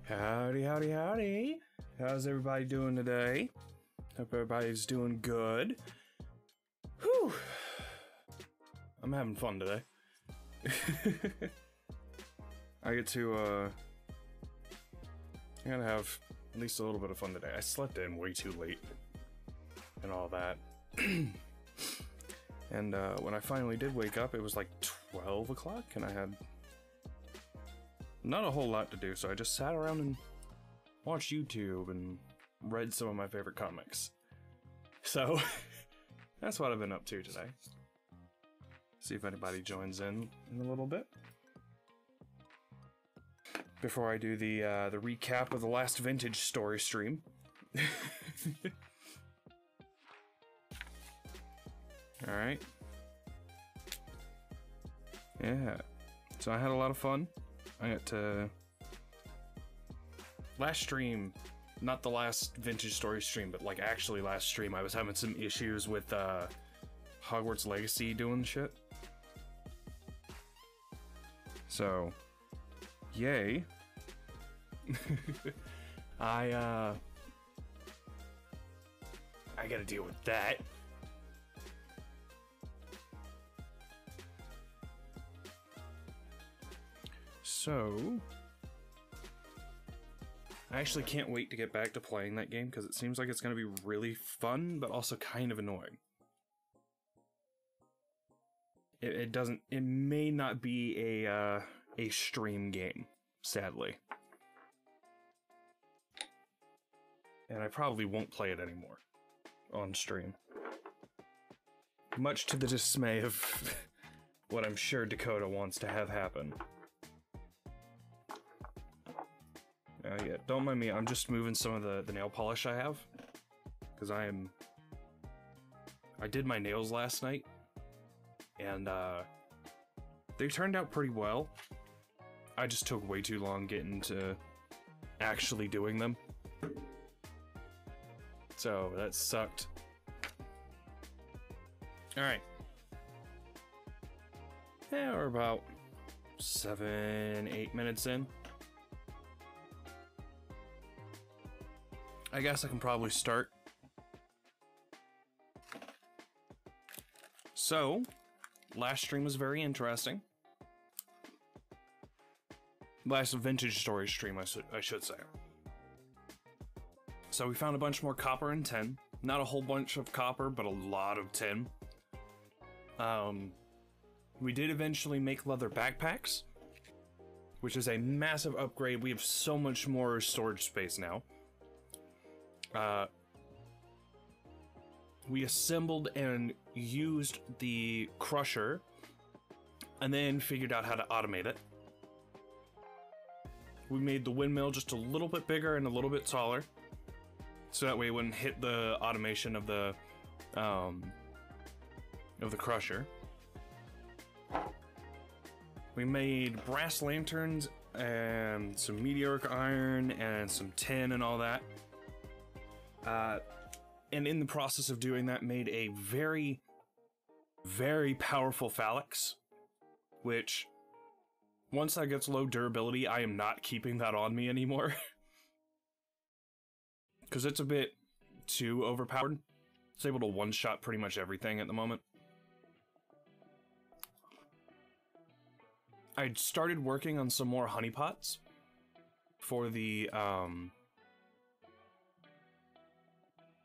Howdy, howdy, howdy. How's everybody doing today? Hope everybody's doing good. Whew. I'm having fun today. I get to, I gotta have at least a little bit of fun today. I slept in way too late and all that. And when I finally did wake up, it was like 12 o'clock and I had not a whole lot to do, so I just sat around and watched YouTube and read some of my favorite comics. So, that's what I've been up to today. See if anybody joins in a little bit. Before I do the recap of the last vintage story stream. Alright. Yeah. So I had a lot of fun. I got to... Last stream, not the last vintage story stream, but like actually last stream, I was having some issues with Hogwarts Legacy doing shit. So, yay. I gotta deal with that. So, I actually can't wait to get back to playing that game because it seems like it's going to be really fun, but also kind of annoying. It may not be a stream game, sadly. And I probably won't play it anymore on stream. Much to the dismay of what I'm sure Dakota wants to have happen. Yeah, don't mind me, I'm just moving some of the nail polish I have. Because I did my nails last night. And, they turned out pretty well. I just took way too long getting to actually doing them. So, that sucked. Alright. Yeah, we're about 7-8 minutes in. I guess I can probably start. So, last stream was very interesting. Last vintage story stream, I should say. So we found a bunch more copper and tin. Not a whole bunch of copper, but a lot of tin. We did eventually make leather backpacks, which is a massive upgrade. We have so much more storage space now. We assembled and used the crusher, and then figured out how to automate it. We made the windmill just a little bit bigger and a little bit taller, so that way it wouldn't hit the automation of the crusher. We made brass lanterns and some meteoric iron and some tin and all that. And in the process of doing that, made a very, very powerful phalanx, which, once that gets low durability, I am not keeping that on me anymore. Because it's a bit too overpowered. It's able to one-shot pretty much everything at the moment. I'd started working on some more honeypots for the,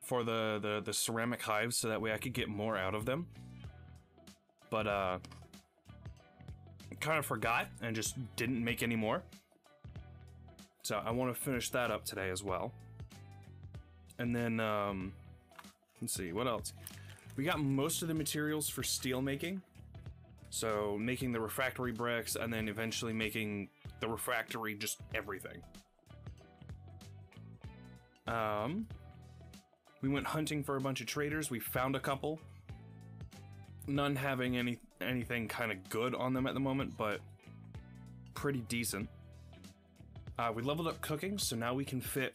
the ceramic hives, so that way I could get more out of them. But, kind of forgot and just didn't make any more. So I want to finish that up today as well. And then, let's see, what else? We got most of the materials for steel making. So making the refractory bricks, and then eventually making the refractory just everything. We went hunting for a bunch of traders. We found a couple. None having anything kind of good on them at the moment, but pretty decent. We leveled up cooking, so now we can fit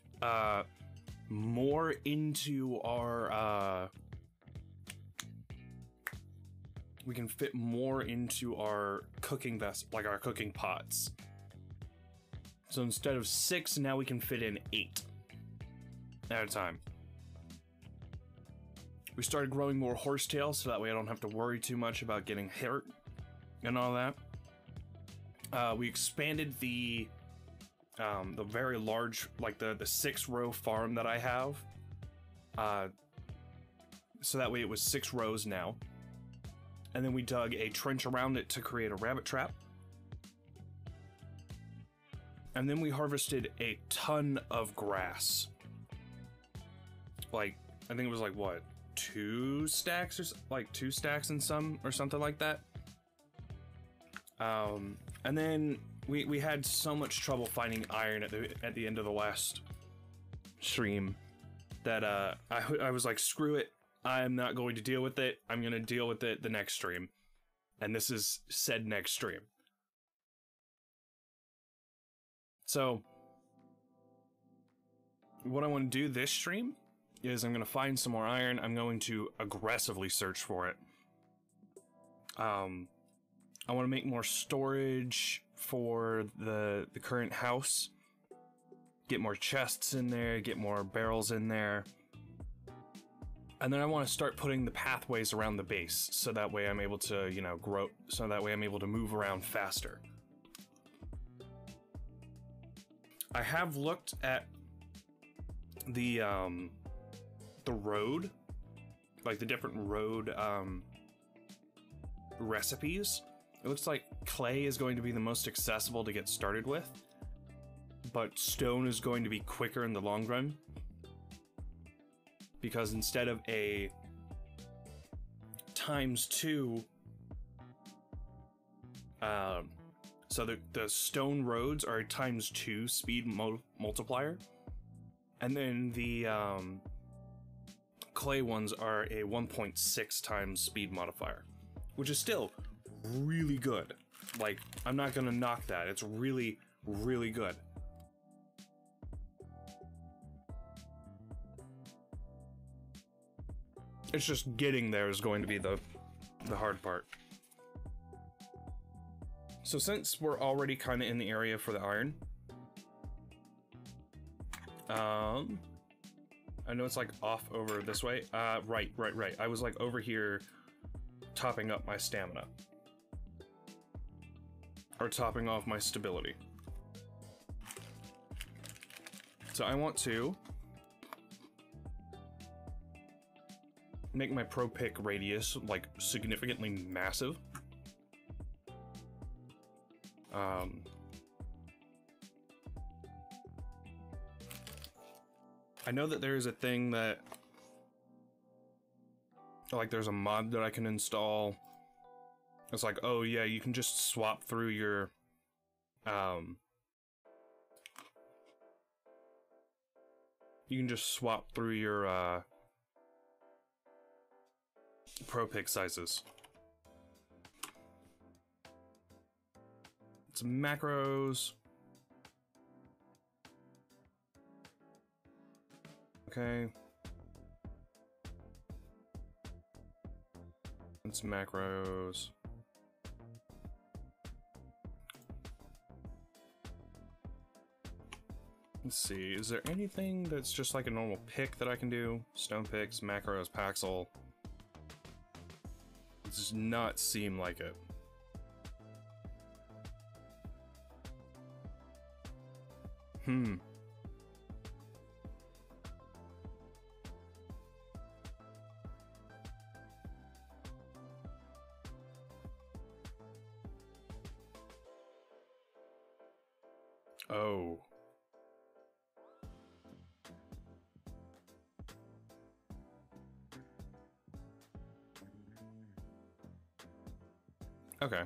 more into our cooking vessel, like our cooking pots. So instead of 6, now we can fit in 8 at a time. We started growing more horsetail, so that way I don't have to worry too much about getting hurt and all that. We expanded the very large, like the 6-row farm that I have. So that way it was 6 rows now. And then we dug a trench around it to create a rabbit trap. And then we harvested a ton of grass. Like, I think it was like, what, 2 stacks or like 2 stacks and some or something like that. And then we had so much trouble finding iron at the end of the last stream that I was like, screw it, I'm not going to deal with it. I'm going to deal with it the next stream. And this is said next stream. So what I want to do this stream is I'm going to find some more iron. I'm going to aggressively search for it. I want to make more storage for the current house. Get more chests in there, get more barrels in there. And then I want to start putting the pathways around the base, so that way I'm able to, you know, grow, so that way I'm able to move around faster. I have looked at the road, like the different road recipes. It looks like clay is going to be the most accessible to get started with, but stone is going to be quicker in the long run, because instead of a ×2, so the stone roads are a ×2 speed multiplier, and then the clay ones are a 1.6 times speed modifier, which is still really good. Like, I'm not gonna knock that. It's really, really good. It's just getting there is going to be the hard part. So since we're already kind of in the area for the iron, I know it's like off over this way. Right. I was like over here topping up my stamina. Or topping off my stability. So I want to make my pro pick radius like significantly massive. I know that there is a thing that, like, there's a mod that I can install. It's like, oh yeah, you can just swap through your, you can just swap through your, pro pick sizes. Some macros. Okay. And some macros. Let's see, is there anything that's just like a normal pick that I can do? Stone picks, macros, Paxel. It does not seem like it. Oh. Okay.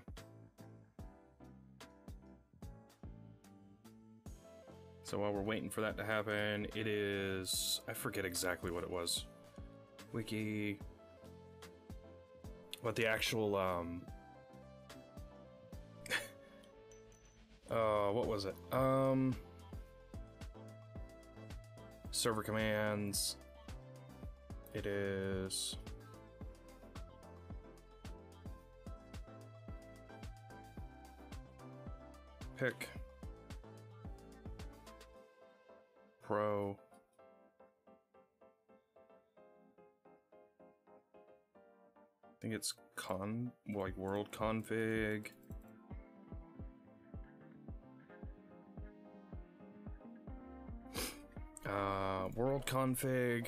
So while we're waiting for that to happen, it is... I forget exactly what it was. Wiki... What the actual, what was it? Server commands. It is... Pick. Pro. I think it's like world config. World config.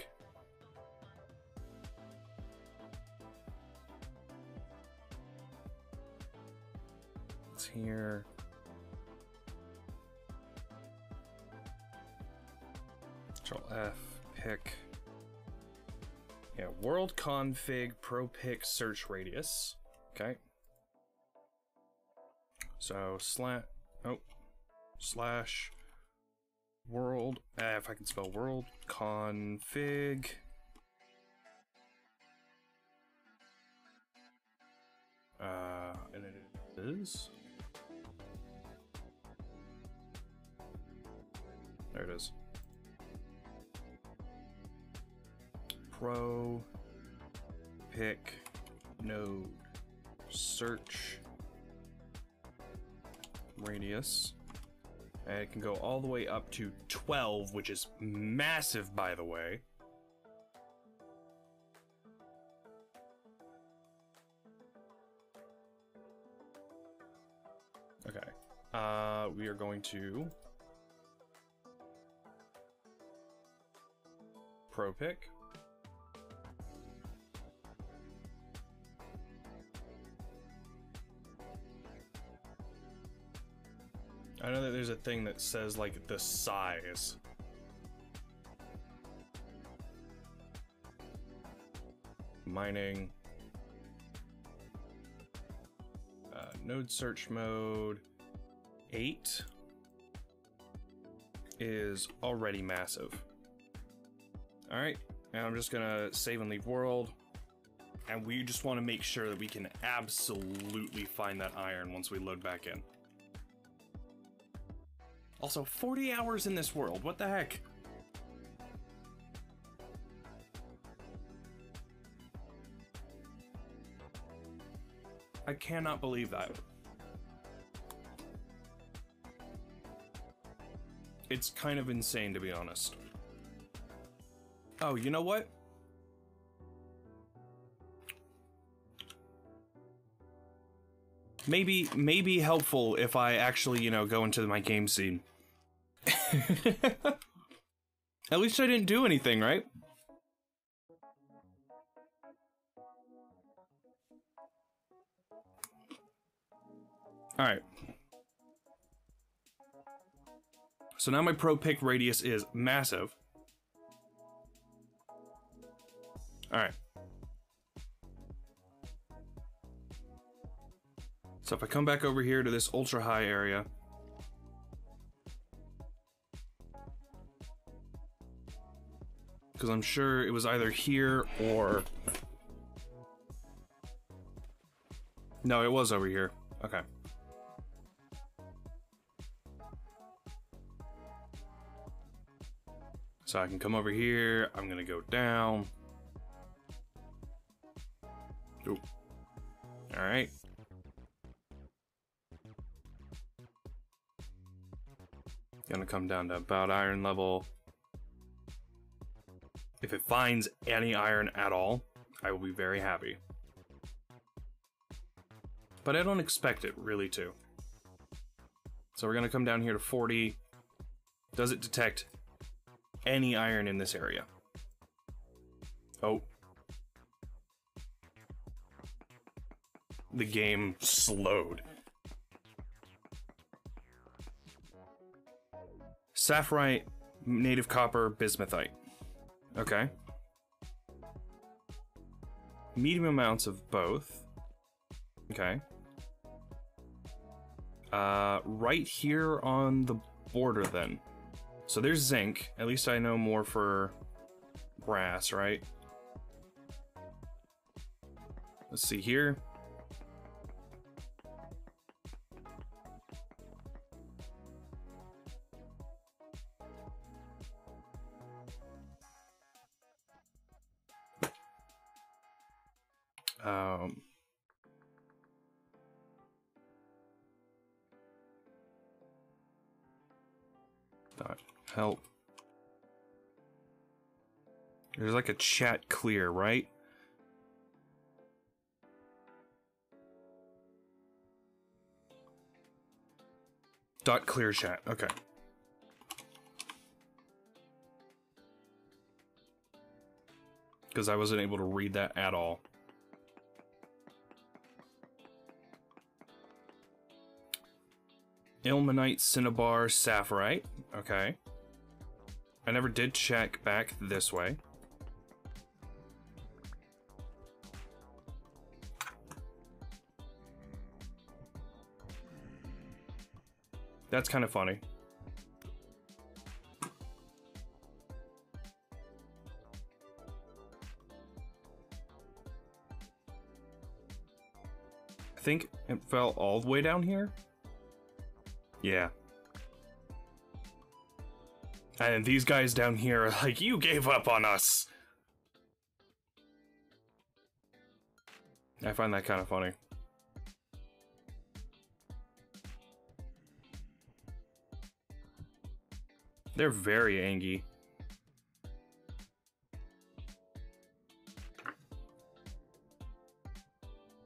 It's here. Control F, pick. Yeah, world config pro pick search radius. Okay. So slash world, if I can spell world config. And it is. There it is. Pro pick node search radius. And it can go all the way up to 12, which is massive, by the way. Okay. We are going to pro pick. I know that there's a thing that says, like, the size. Mining. Node search mode 8 is already massive. Alright, now I'm just gonna save and leave world. And we just want to make sure that we can absolutely find that iron once we load back in. Also, 40 hours in this world, what the heck? I cannot believe that. It's kind of insane, to be honest. Oh, you know what? Maybe helpful if I actually, you know, go into my game scene. At least I didn't do anything, right? Alright. So now my pro pick radius is massive. Alright. So if I come back over here to this ultra high area, because I'm sure it was either here or... No, it was over here. Okay. So I can come over here, I'm gonna go down. Ooh. Alright. Gonna come down to about iron level. If it finds any iron at all, I will be very happy. But I don't expect it really to. So we're gonna come down here to 40. Does it detect any iron in this area? Oh. The game slowed. Sapphirite, native copper, bismuthite. Okay. Medium amounts of both. Okay. Right here on the border then. So there's zinc. At least I know more for brass, right? Let's see here. Dot help There's like a chat clear, right? Dot clear chat, okay. Because I wasn't able to read that at all. Ilmenite, Cinnabar, Sapphirite. Okay. I never did check back this way. That's kind of funny. I think it fell all the way down here. Yeah. And these guys down here are like, you gave up on us! I find that kind of funny. They're very angry.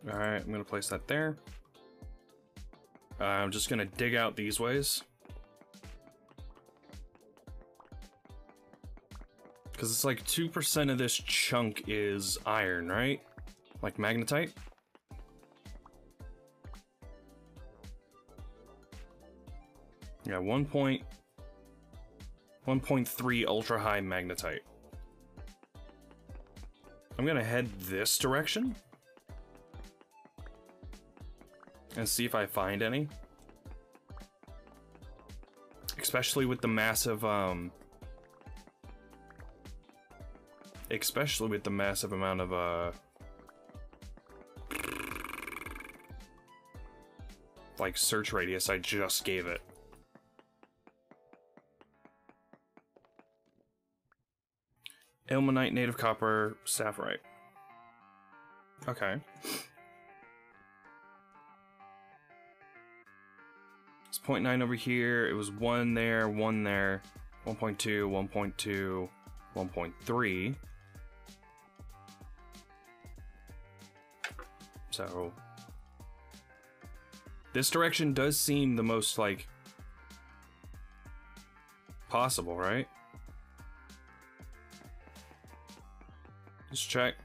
Alright, I'm gonna place that there. I'm just gonna dig out these ways. Because it's like 2% of this chunk is iron, right? Like magnetite? Yeah, 1.3 ultra high magnetite. I'm gonna head this direction and see if I find any. Especially with the massive, amount of, like, search radius I just gave it. Ilmenite, native copper, sapphirite. Okay. It's 0.9 over here. It was 1 there, 1 there, 1.2, 1.2, 1.3. So this direction does seem the most, like, possible, right? Let's check.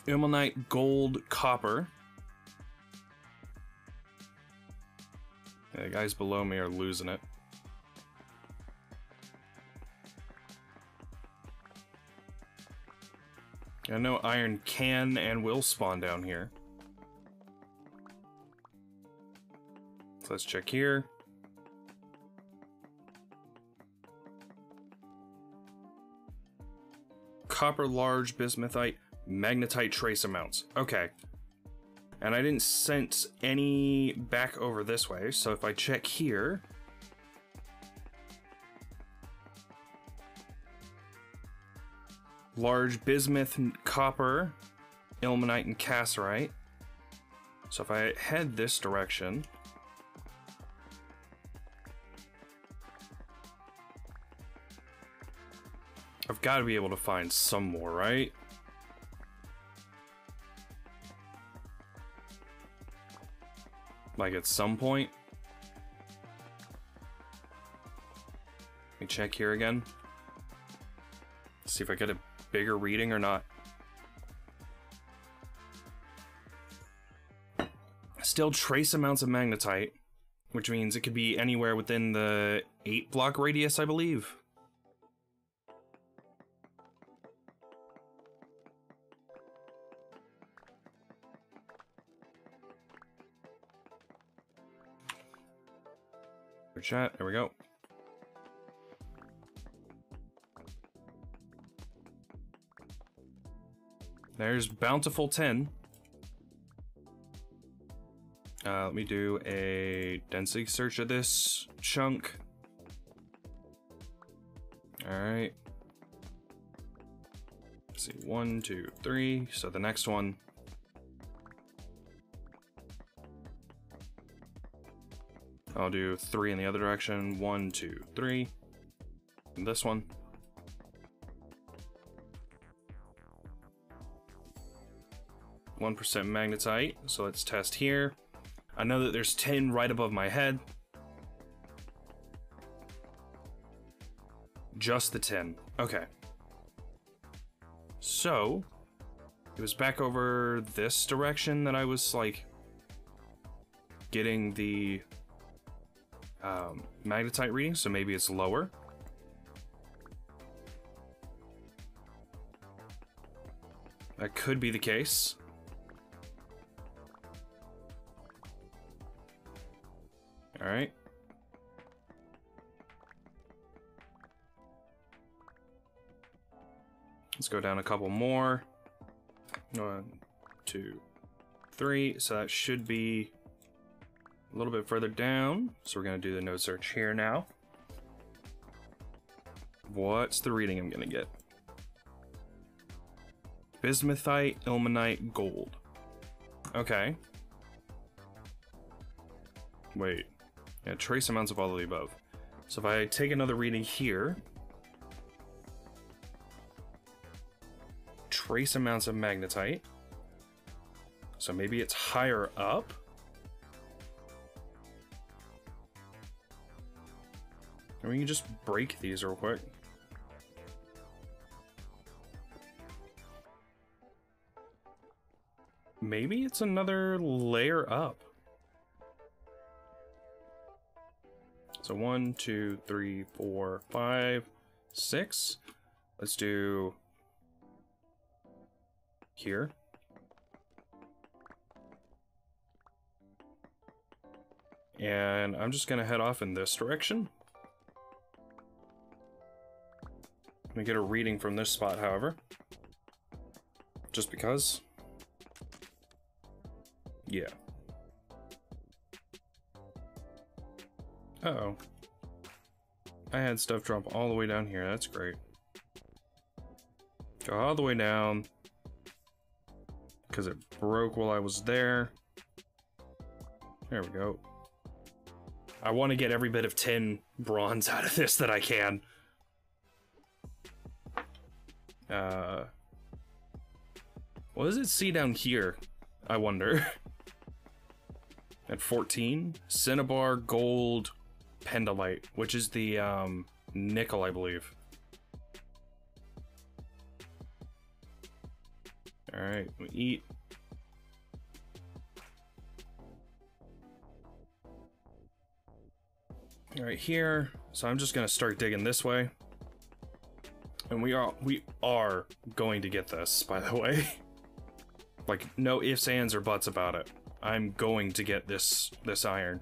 Ilmenite, gold, copper. Yeah, the guys below me are losing it. I know iron can and will spawn down here. So let's check here. Copper, large, bismuthite, magnetite trace amounts. Okay. And I didn't sense any back over this way, so if I check here... Large bismuth, copper, ilmenite, and cassiterite. So if I head this direction... I've got to be able to find some more, right? Like at some point. Let me check here again. See if I get a bigger reading or not. Still trace amounts of magnetite, which means it could be anywhere within the 8 block radius, I believe. Chat, there we go. There's Bountiful 10. Let me do a density search of this chunk. Alright. Let's see, 1, 2, 3. So the next one. I'll do 3 in the other direction. 1, 2, 3. And this one. %1 magnetite. So let's test here. I know that there's 10 right above my head. Just the 10. Okay. So it was back over this direction that I was like getting the magnetite reading, so maybe it's lower. That could be the case. All right. Let's go down a couple more. 1, 2, 3. So that should be a little bit further down. So we're going to do the node search here now. What's the reading I'm going to get? Bismuthite, ilmenite, gold. Okay. Wait. Yeah, trace amounts of all of the above. So if I take another reading here, trace amounts of magnetite. So maybe it's higher up. And we can just break these real quick. Maybe it's another layer up. So 1, 2, 3, 4, 5, 6. Let's do here. And I'm just gonna head off in this direction. Let me get a reading from this spot, however. Just because. Yeah. Uh-oh. I had stuff drop all the way down here. That's great. Go all the way down. Because it broke while I was there. There we go. I want to get every bit of 10 bronze out of this that I can. What does it see down here? I wonder. At 14, cinnabar, gold, pendolite, which is the nickel, I believe. All right, we eat. All right, here. So I'm just gonna start digging this way, and we are going to get this, by the way. Like, no ifs, ands, or buts about it. I'm going to get this iron.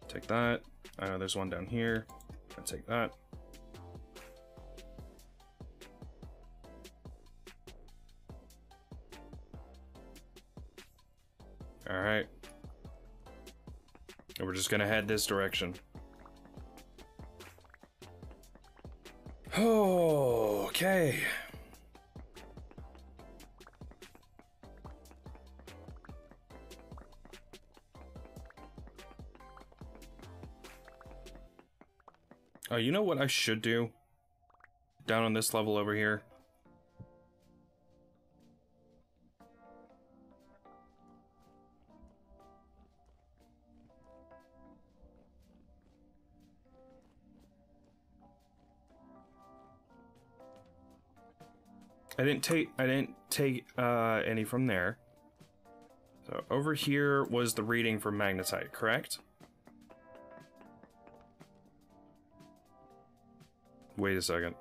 Take that. There's one down here. I'll take that. All right. And we're just gonna head this direction. Oh, okay. Oh, you know what I should do? Down on this level over here. I didn't take any from there. So over here was the reading for magnetite, correct? Wait a second.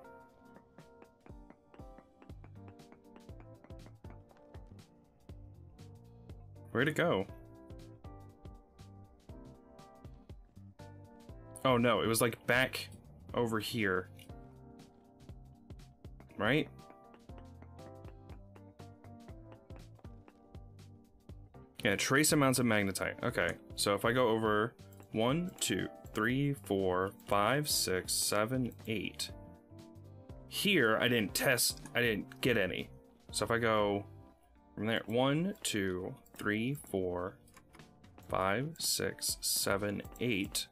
Where'd it go? Oh no, it was like back over here. Right? Yeah, trace amounts of magnetite. Okay, so if I go over 1, 2, 3, 4, 5, 6, 7, 8. Here, I didn't get any. So if I go from there, 1, 2, 3, 4, 5, 6, 7, 8.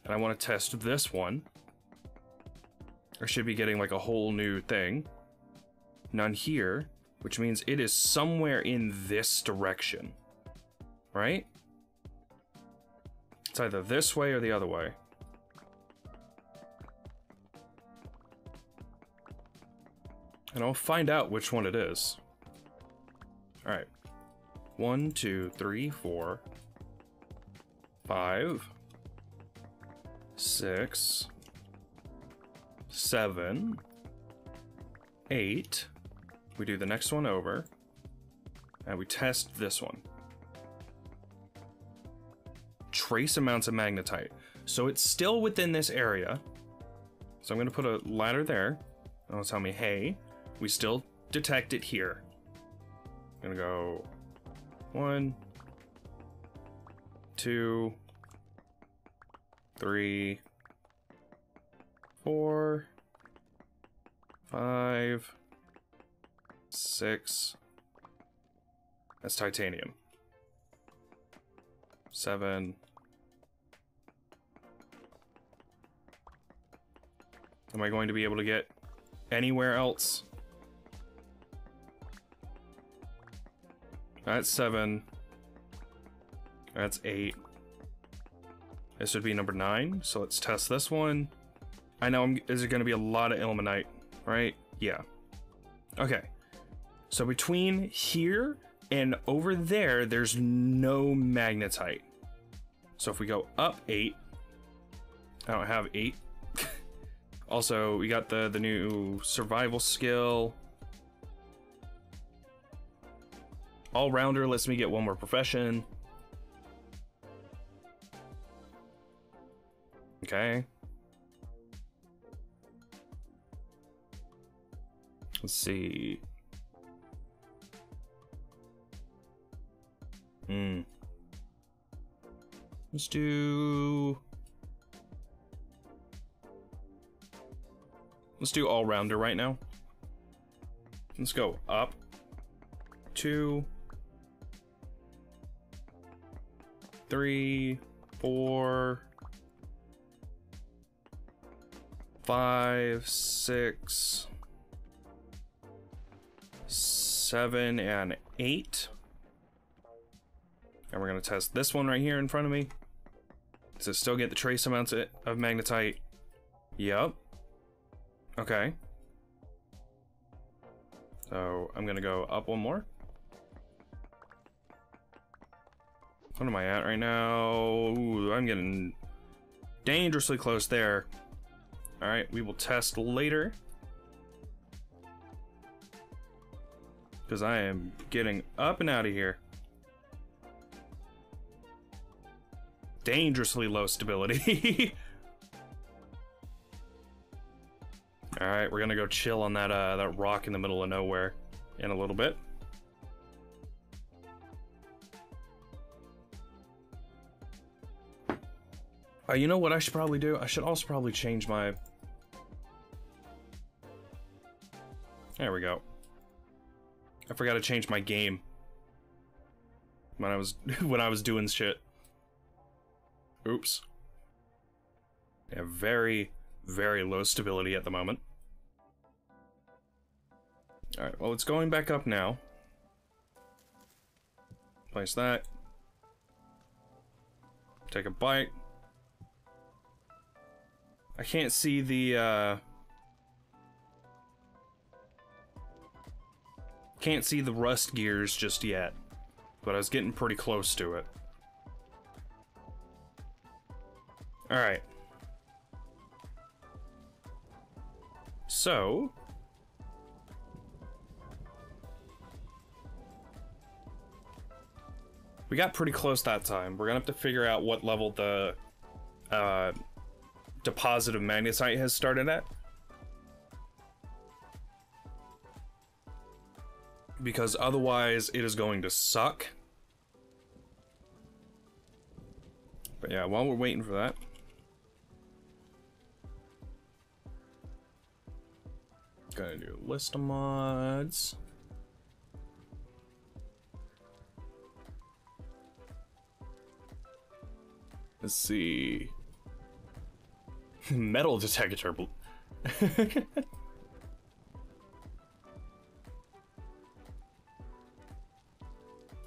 And I want to test this one. I should be getting like a whole new thing. None here, which means it is somewhere in this direction. Right? It's either this way or the other way. And I'll find out which one it is. Alright. 1, 2, 3, 4, 5, 6, 7, 8. We do the next one over. And we test this one. Trace amounts of magnetite. So it's still within this area. So I'm going to put a ladder there. It'll tell me, hey, we still detect it here. I'm going to go 1, 2, 3, 4, 5, 6. That's titanium. 7. Am I going to be able to get anywhere else? That's 7. That's 8. This would be number 9. So let's test this one. I know, is there going to be a lot of ilmenite, right? Yeah. Okay. So between here and over there, there's no magnetite. So if we go up 8, I don't have 8. Also, we got the new survival skill. All-rounder lets me get one more profession. Okay. Let's see. Let's do all-rounder right now. Let's go up 2, 3, 4, 5, 6, 7, and 8. And we're going to test this one right here in front of me. Does it still get the trace amounts of magnetite? Yep. Okay. So I'm going to go up one more. What am I at right now? Ooh, I'm getting dangerously close there. Alright, we will test later. Because I am getting up and out of here. Dangerously low stability. Alright, we're gonna go chill on that rock in the middle of nowhere in a little bit. You know what I should probably do? I should also probably change my... There we go. I forgot to change my game when I was when I was doing shit. Oops. Yeah, very, very low stability at the moment. Alright, well, it's going back up now. Place that. Take a bite. I can't see the, can't see the rust gears just yet, but I was getting pretty close to it. Alright. So... we got pretty close that time. We're gonna have to figure out what level the, deposit of magnesite has started at. Because otherwise it is going to suck. But yeah, while we're waiting for that, gonna do a list of mods. Let's see. Metal detector.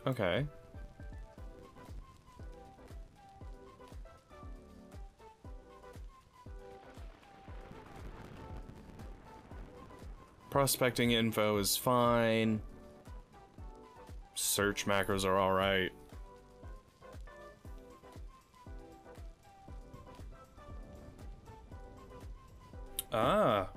Okay. Prospecting info is fine. Search macros are alright. Ah.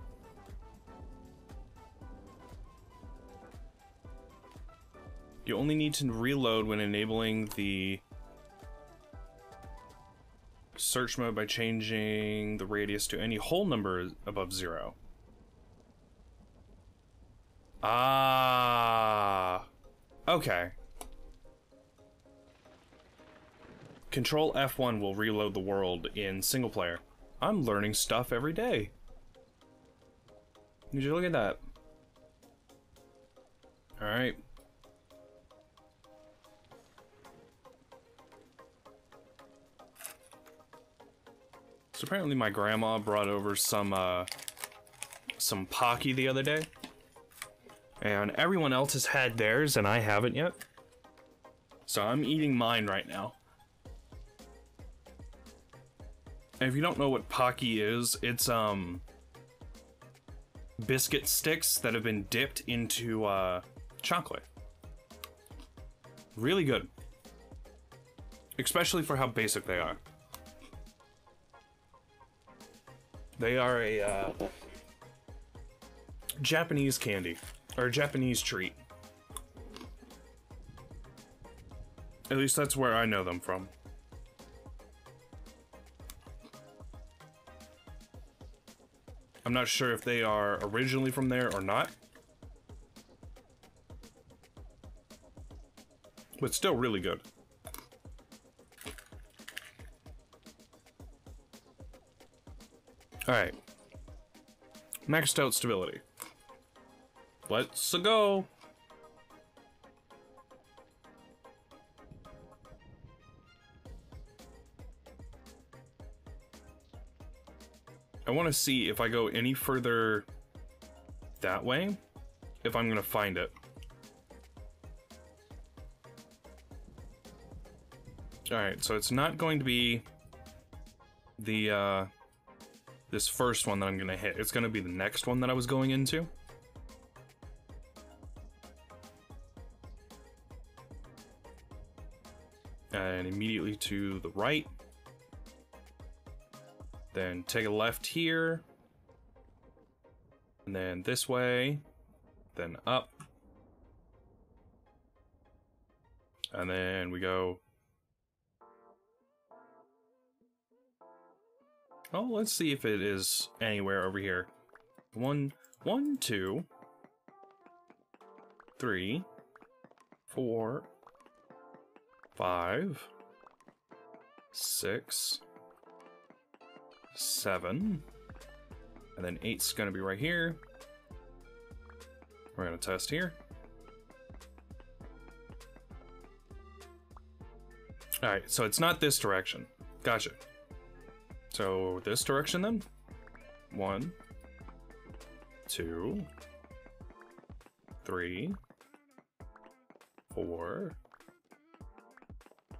You only need to reload when enabling the search mode by changing the radius to any whole number above 0. Ah. Okay. Control F1 will reload the world in single player. I'm learning stuff every day. Did you look at that? Alright. So apparently my grandma brought over some Pocky the other day. And everyone else has had theirs and I haven't yet. So I'm eating mine right now. And if you don't know what Pocky is, it's biscuit sticks that have been dipped into chocolate. Really good. Especially for how basic they are. They are a Japanese candy, or a Japanese treat. At least that's where I know them from. I'm not sure if they are originally from there or not. But still really good. Alright. Maxed out stability. Let's go. I want to see if I go any further that way, if I'm going to find it. Alright, so it's not going to be the, this first one that I'm going to hit. It's going to be the next one that I was going into. And immediately to the right. Then take a left here. And then this way. Then up. And then we go. Oh, let's see if it is anywhere over here. 1, 2, 3, 4, 5, 6, 7, and then 8's gonna be right here. We're gonna test here. Alright, so it's not this direction. Gotcha. So this direction then? 1, 2, 3, 4,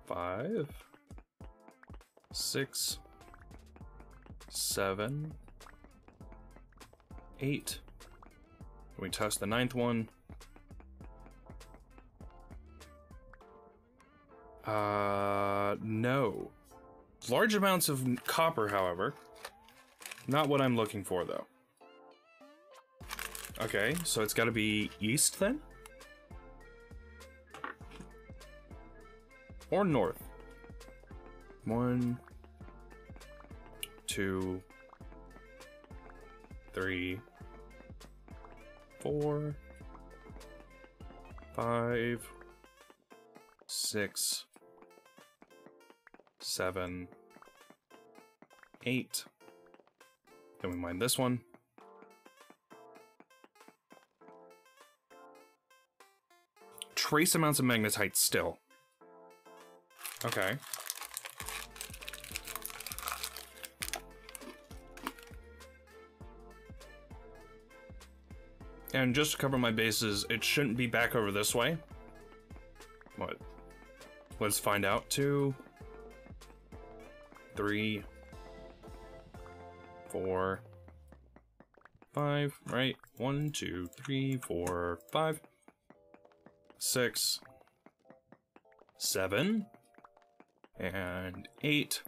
5, 6, 7, 8. Can we test the 9th one? No. Large amounts of copper, however. Not what I'm looking for, though. Okay, so it's gotta be east, then? Or north? 1, 2, 3, 4, 5, 6, 7, 8. Then we mine this one. Trace amounts of magnetite still. Okay. And just to cover my bases, it shouldn't be back over this way. What? Let's find out. 2, 3, 4, 5, right? 1, 2, 3, 4, 5, 6, 7, and 8.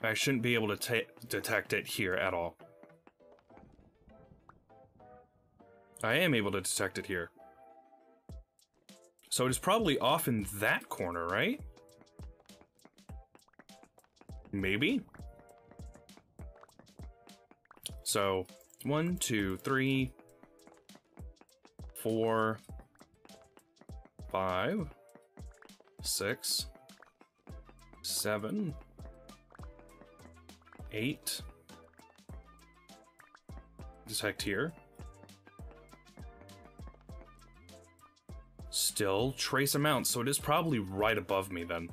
I shouldn't be able to detect it here at all. I am able to detect it here. So it is probably off in that corner, right? Maybe? So, 1, 2, 3, 4, 5, 6, 7, 8. Detect here. Still trace amount, so it is probably right above me then.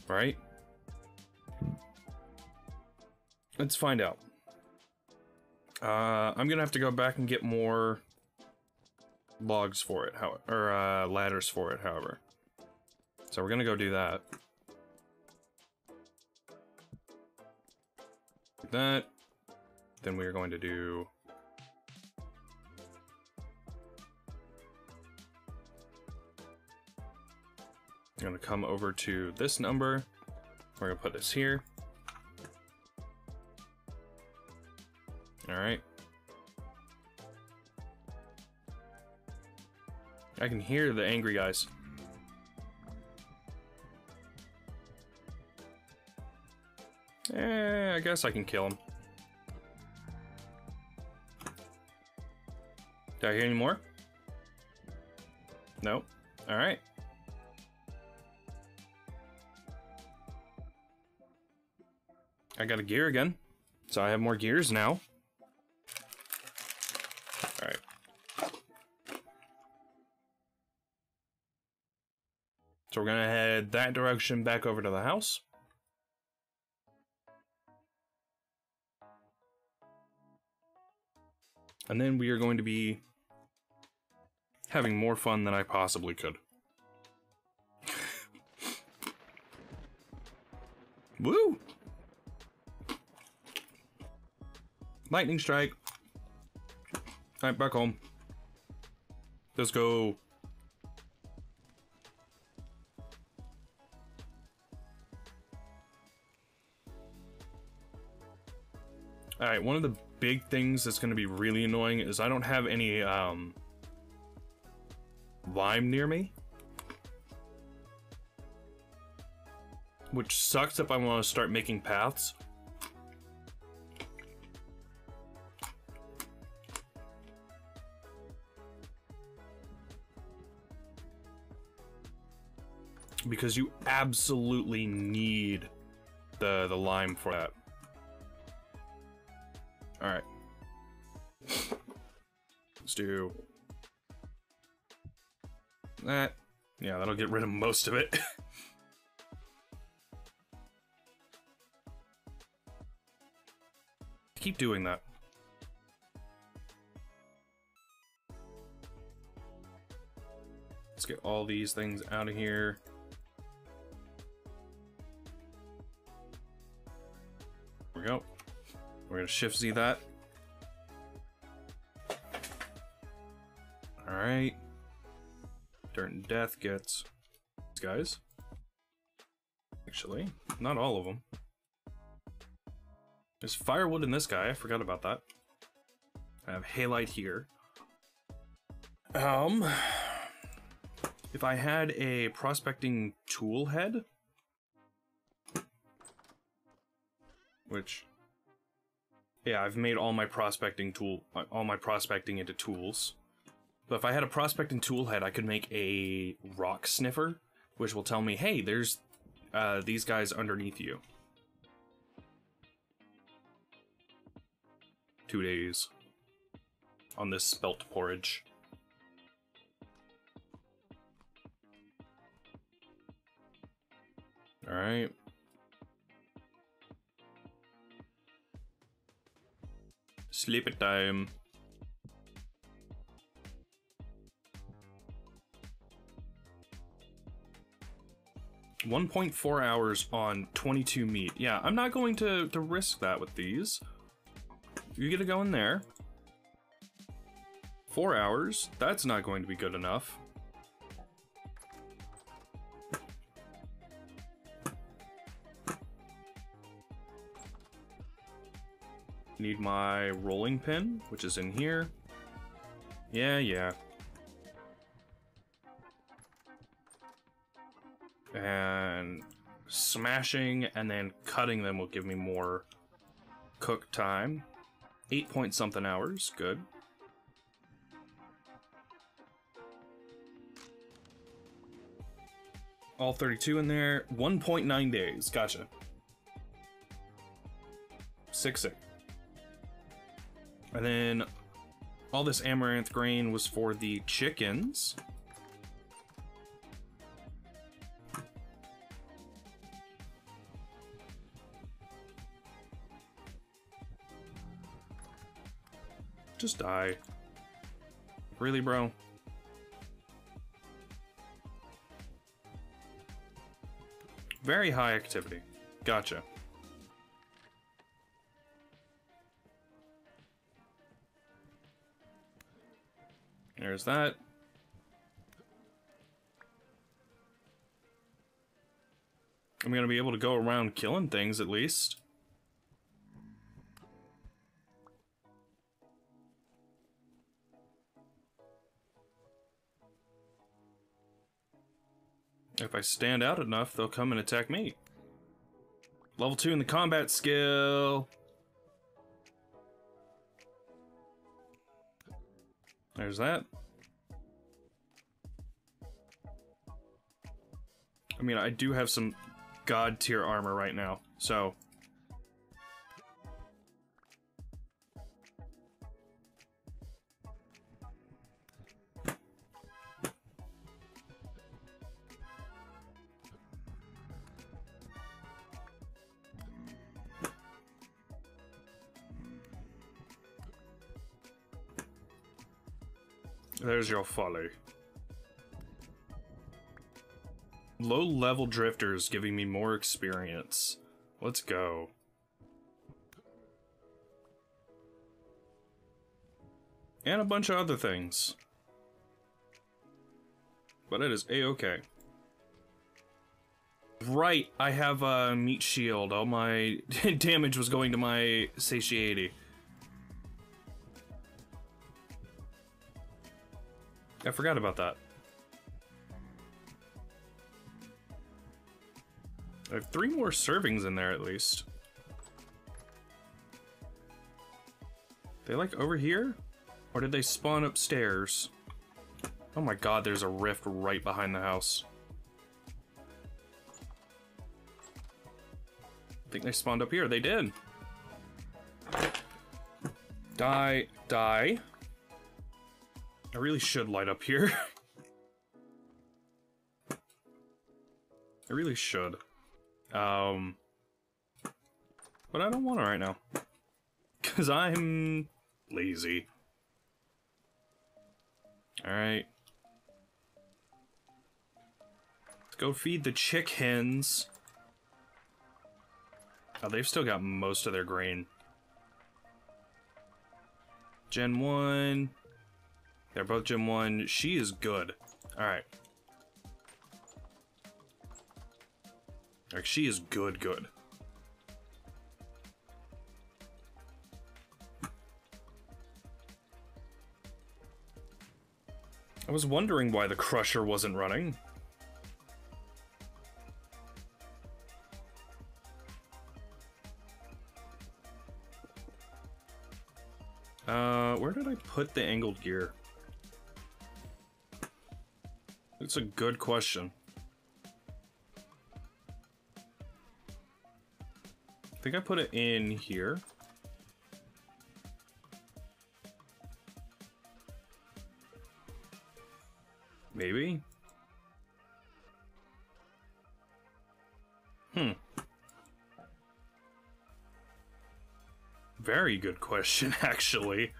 Right? Let's find out. I'm gonna have to go back and get more logs for it, or ladders for it, however. So we're gonna go do that. Like that. Then we are going to do... I'm gonna come over to this number. We're gonna put this here. Alright. I can hear the angry guys. I guess I can kill him. Do I hear any more? No. Alright. I got a gear again, so I have more gears now. Alright. So we're gonna head that direction back over to the house. And then we are going to be having more fun than I possibly could. Woo! Lightning strike. Alright, back home. Let's go. Alright, one of the big things that's going to be really annoying is I don't have any lime near me. Which sucks if I want to start making paths. Because you absolutely need the lime for that. Alright. Let's do that. Yeah, that'll get rid of most of it. Keep doing that. Let's get all these things out of here. There we go. We're gonna shift Z that. Alright. Dirt and Death gets these guys. Actually, not all of them. There's firewood in this guy, I forgot about that. I have halite here. If I had a prospecting tool head, which, yeah, I've made all my prospecting into tools. But if I had a prospecting tool head, I could make a rock sniffer, which will tell me, hey, there's these guys underneath you. 2 days on this spelt porridge. Alright. Sleep it time. 1.4 hours on 22 meat. Yeah, I'm not going to risk that with these. You get to go in there. 4 hours. That's not going to be good enough. Need my rolling pin, which is in here. Yeah. And smashing and then cutting them will give me more cook time. 8 point something hours, good. All 32 in there, 1.9 days, gotcha. 6. And then all this amaranth grain was for the chickens. Just die. Really, bro? Very high activity. Gotcha. There's that. I'm gonna be able to go around killing things at least. If I stand out enough, they'll come and attack me. Level 2 in the combat skill. There's that. I mean, I do have some god tier armor right now, so... There's your folly. Low-level drifters giving me more experience. Let's go. And a bunch of other things. But it is a-okay. Right, I have a meat shield. All my damage was going to my satiety. I forgot about that. I have 3 more servings in there at least. They like over here? Or did they spawn upstairs? Oh my god, there's a rift right behind the house. I think they spawned up here. They did. Die. Die. I really should light up here. I really should. But I don't want to right now. Because I'm lazy. Alright. Let's go feed the chick hens. Oh, they've still got most of their grain. Gen 1. They're both Gen 1. She is good. Alright. Like, she is good. I was wondering why the Crusher wasn't running. Where did I put the angled gear? It's a good question. I think I put it in here. Maybe? Very good question, actually.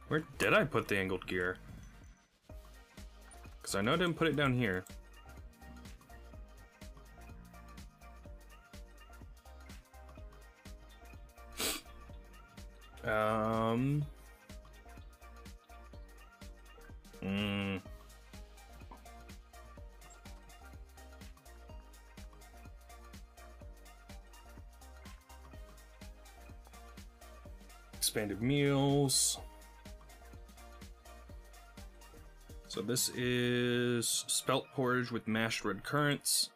Where did I put the angled gear? Because I know I didn't put it down here. Um. Expanded meals. So this is spelt porridge with mashed red currants.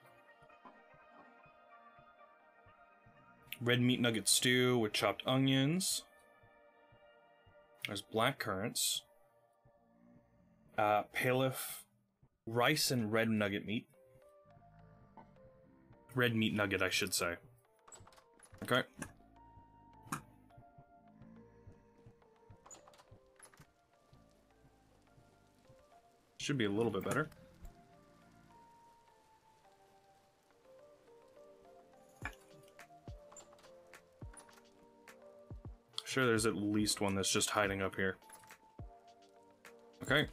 Red meat nugget stew with chopped onions. There's black currants. Palef rice and red nugget meat. Red meat nugget, I should say. Okay. Should be a little bit better. Sure, there's at least one that's just hiding up here. Okay.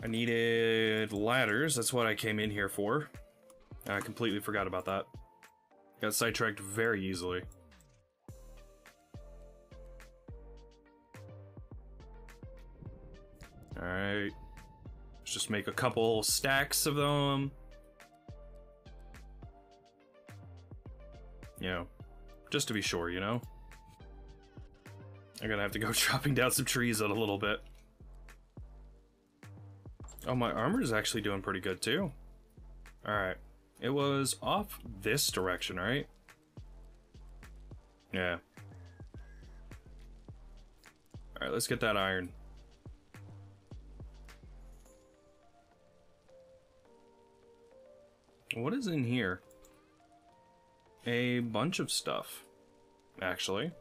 I needed ladders. That's what I came in here for. I completely forgot about that. Got sidetracked very easily. Alright. Let's just make a couple stacks of them. You know, just to be sure, you know? I'm gonna have to go chopping down some trees in a little bit. Oh, my armor is actually doing pretty good, too. Alright. It was off this direction, right? Yeah. Alright, let's get that iron. What is in here? A bunch of stuff, actually.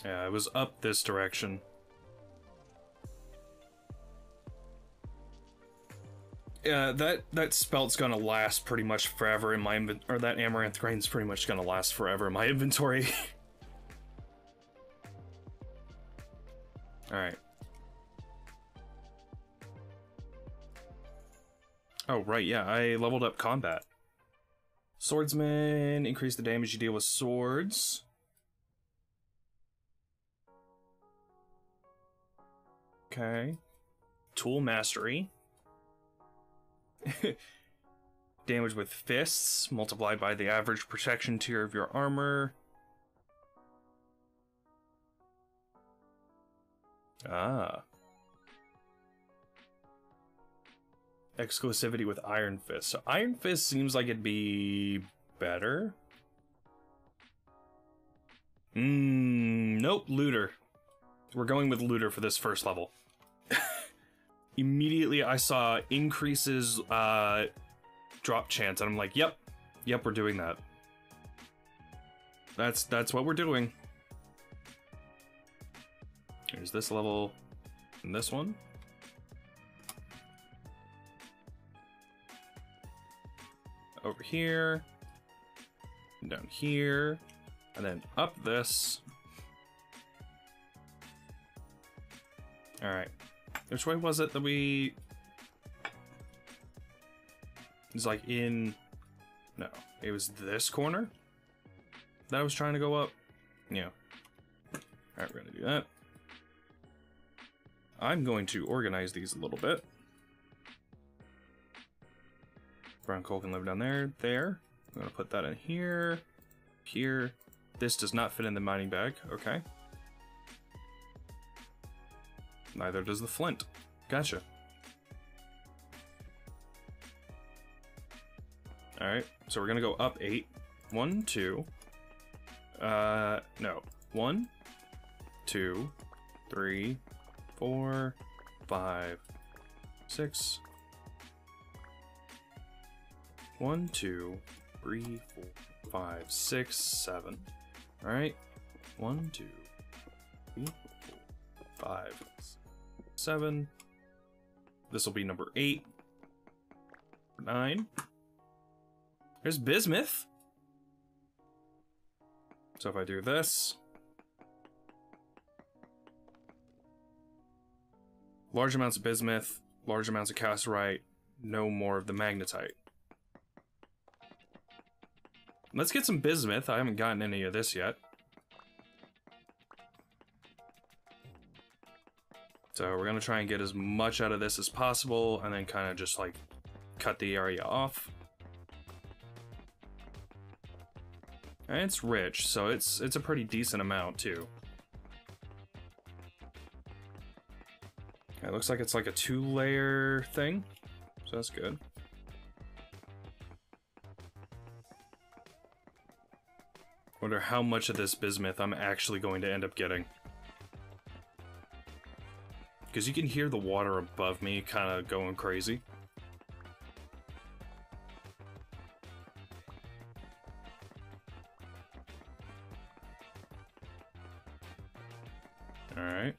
Yeah, it was up this direction. Yeah, that spelt's gonna last pretty much forever in my or that amaranth grain's pretty much gonna last forever in my inventory. Alright. Oh, right, yeah, I leveled up combat. Swordsman, increase the damage you deal with swords. Okay. Tool mastery. Damage with fists, multiplied by the average protection tier of your armor. Ah. Exclusivity with Iron Fist. So Iron Fist seems like it'd be better. Nope, Looter. We're going with Looter for this first level. Immediately I saw increases drop chance, and I'm like, yep, we're doing that. That's what we're doing. Here's this level and this one. Over here, and down here, and then up this. Alright. Which way was it that we... It's like in... No. It was this corner that I was trying to go up? Yeah. Alright, we're gonna do that. I'm going to organize these a little bit. Brown coal can live down there. There. I'm gonna put that in here. Here. This does not fit in the mining bag. Okay. Neither does the flint. Gotcha. Alright, so we're gonna go up 8. 1, 2. No. 1, 2, 3, 4, 5, 6. 1, 2, 3, 4, 5, 6, 7. Alright. 1, 2, 3, 4, 5, 7. This will be number 8. 9. There's bismuth. So if I do this, large amounts of bismuth, large amounts of cassiterite, no more of the magnetite. Let's get some bismuth. I haven't gotten any of this yet. So we're gonna try and get as much out of this as possible, and then kind of just like cut the area off. And it's rich, so it's a pretty decent amount too. It looks like it's like a 2-layer thing, so that's good. Wonder how much of this bismuth I'm actually going to end up getting. Because you can hear the water above me kind of going crazy. Alright.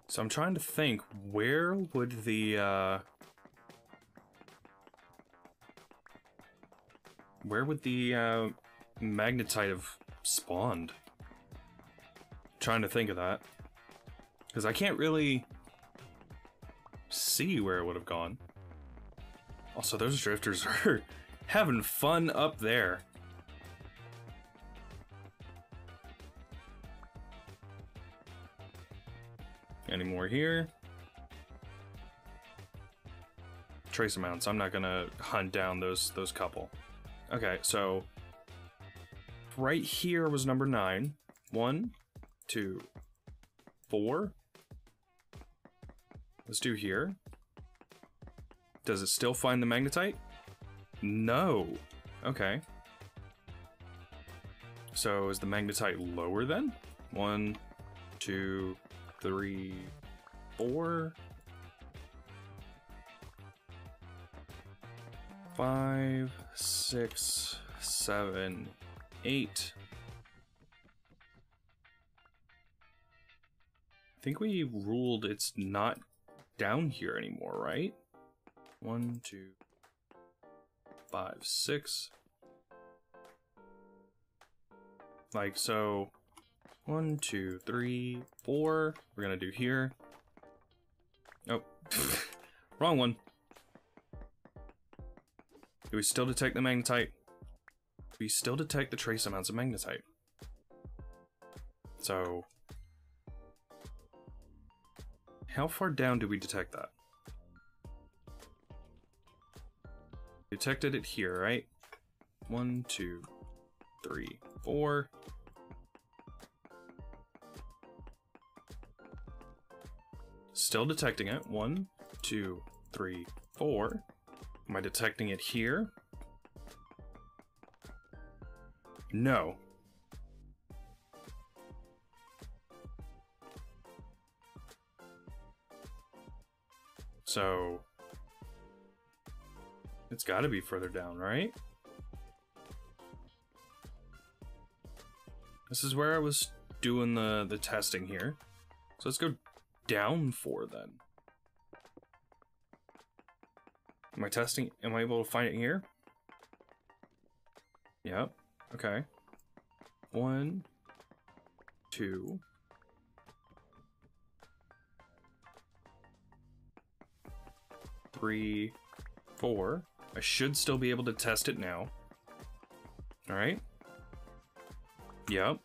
So I'm trying to think, where would the magnetite have spawned? Trying to think of that, because I can't really see where it would have gone. Also, those drifters are having fun up there. Any more here? Trace amounts. I'm not gonna hunt down those couple. Okay, so right here was number 9. 1, 2, 4. Let's do here. Does it still find the magnetite? No. Okay. So is the magnetite lower then? 1, 2, 3, 4. 5, 6, 7, 8. I think we ruled it's not down here anymore, right? 1, 2, 5, 6. Like so. 1, 2, 3, 4. We're gonna do here. Oh, wrong one. Do we still detect the magnetite? We still detect the trace amounts of magnetite. So, how far down do we detect that? Detected it here, right? 1, 2, 3, 4. Still detecting it. 1, 2, 3, 4. Am I detecting it here? No. So it's got to be further down, right? This is where I was doing the testing here. So let's go down 4 then. Am I testing? Am I able to find it here? Yep. Okay. 1, 2. 3, 4. I should still be able to test it now. Alright. Yep.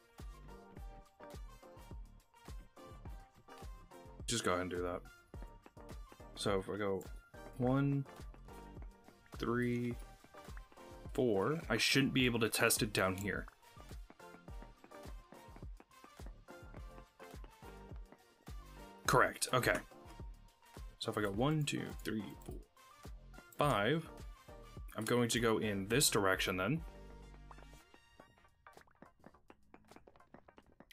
Just go ahead and do that. So if I go 1, 3, 4, I shouldn't be able to test it down here. Correct. Okay. So if I go 1, 2, 3, 4, 5, I'm going to go in this direction then.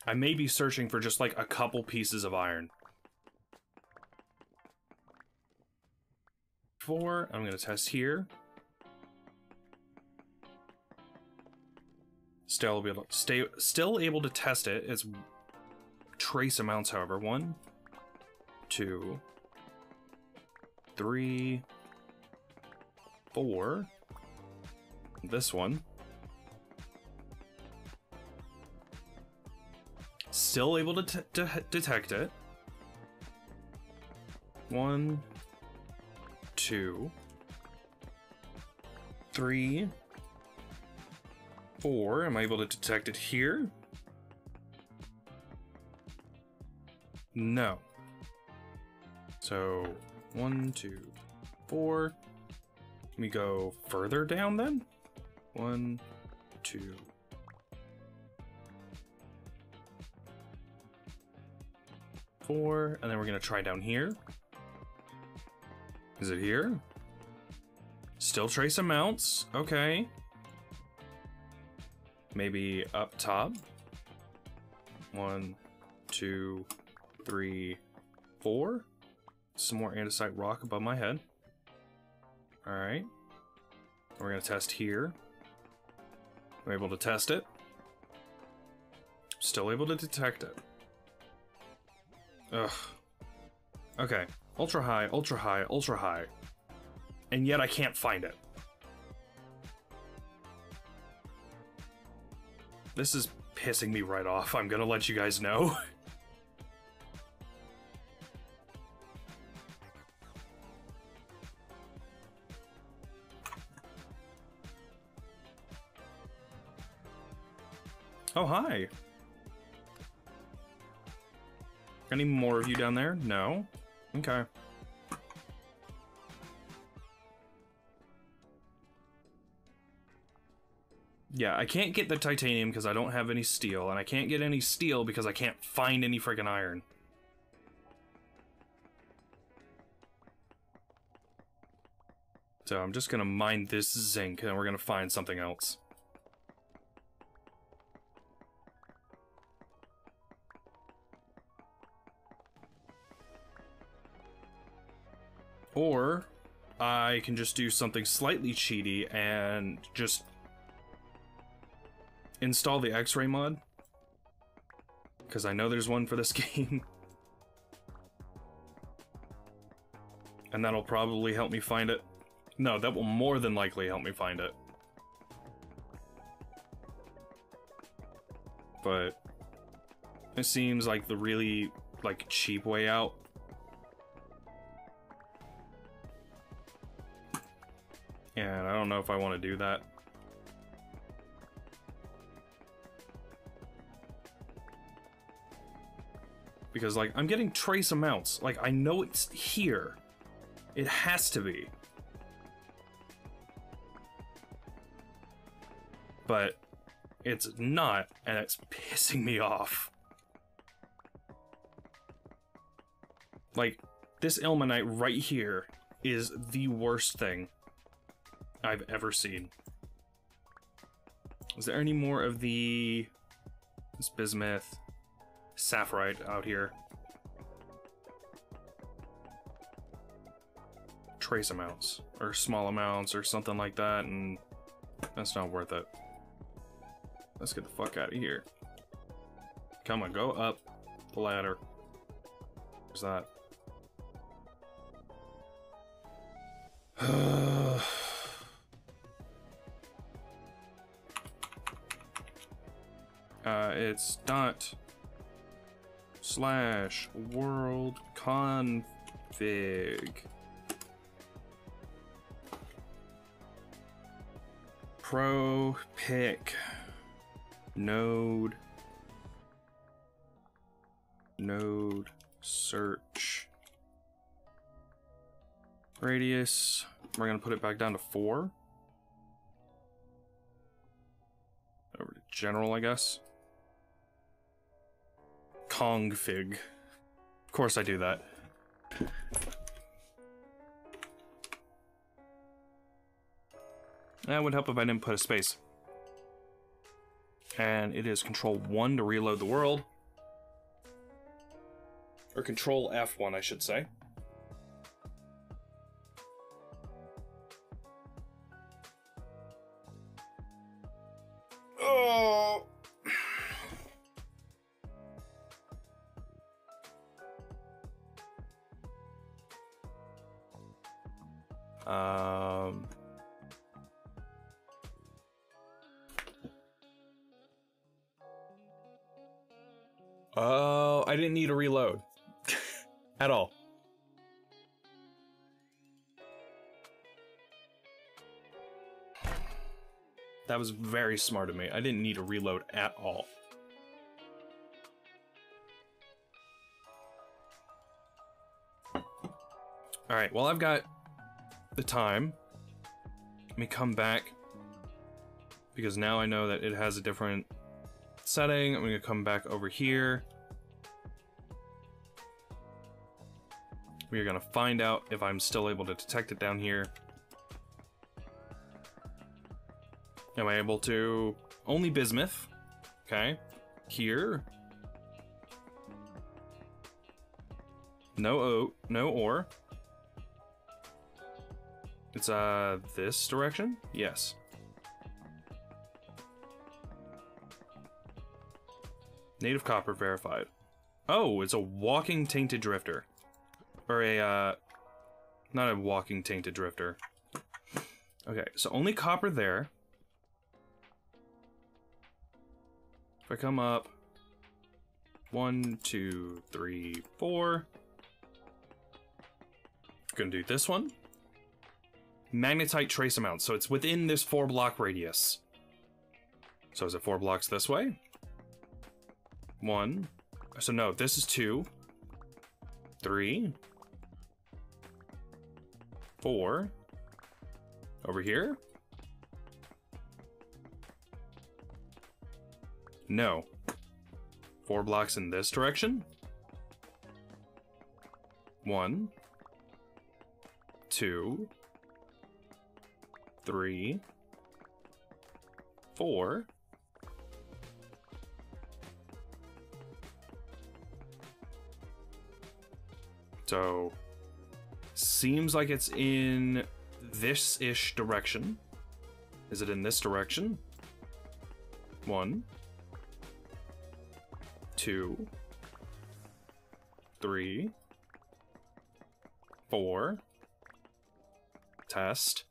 I may be searching for just like a couple pieces of iron. 4, I'm going to test here. Still able to test it. It's trace amounts, however. 1, 2, 3, 4. This one. Still able to detect it. 1, 2, 3, 4. Am I able to detect it here? No. So 1, 2, 4. Let me go further down then. 1, 2. 4, and then we're gonna try down here. Is it here? Still trace amounts. Okay. Maybe up top. 1, 2, 3, 4. Some more andesite rock above my head. Alright. We're gonna test here. I'm able to test it. Still able to detect it. Ugh. Okay. Ultra high, ultra high, ultra high. And yet I can't find it. This is pissing me right off. I'm gonna let you guys know. Oh, hi. Any more of you down there? No? Okay. Yeah, I can't get the titanium because I don't have any steel, and I can't get any steel because I can't find any friggin' iron. So I'm just gonna mine this zinc, and we're gonna find something else. Or I can just do something slightly cheaty and just install the X-ray mod, because I know there's one for this game. And that'll probably help me find it. No, that will more than likely help me find it. But it seems like the really, like, cheap way out. And I don't know if I want to do that. Because, like, I'm getting trace amounts. Like, I know it's here. It has to be. But it's not, and it's pissing me off. Like, this ilmenite right here is the worst thing I've ever seen. Is there any more of this bismuth, sapphirite out here? Trace amounts, or small amounts, or something like that, and that's not worth it. Let's get the fuck out of here. Come on, go up the ladder. Where's that? It's ./world config pro pick node search radius. We're gonna put it back down to 4. Over to general, I guess. Config. Of course I do that. That would help if I didn't put a space. And it is Control 1 to reload the world. Or Control F1, I should say. Oh! Oh, I didn't need a reload. At all. That was very smart of me. I didn't need to reload at all. Alright, well I've got the time. Let me come back. Because now I know that it has a different setting. I'm going to come back over here. We are going to find out if I'm still able to detect it down here. Am I able to? Only bismuth. Okay. Here. No ore. It's this direction? Yes. Native copper verified. Oh, it's a walking tainted drifter. Or a not a walking tainted drifter. Okay, so only copper there. If I come up 1, 2, 3, 4. Gonna do this one. Magnetite trace amount, so it's within this 4-block radius. So is it 4 blocks this way? 1. So no, this is 2. 3. 4. Over here? No. 4 blocks in this direction? 1. 2. 3. 4. So, seems like it's in this-ish direction. Is it in this direction? 1. 2. 3. 4. Test.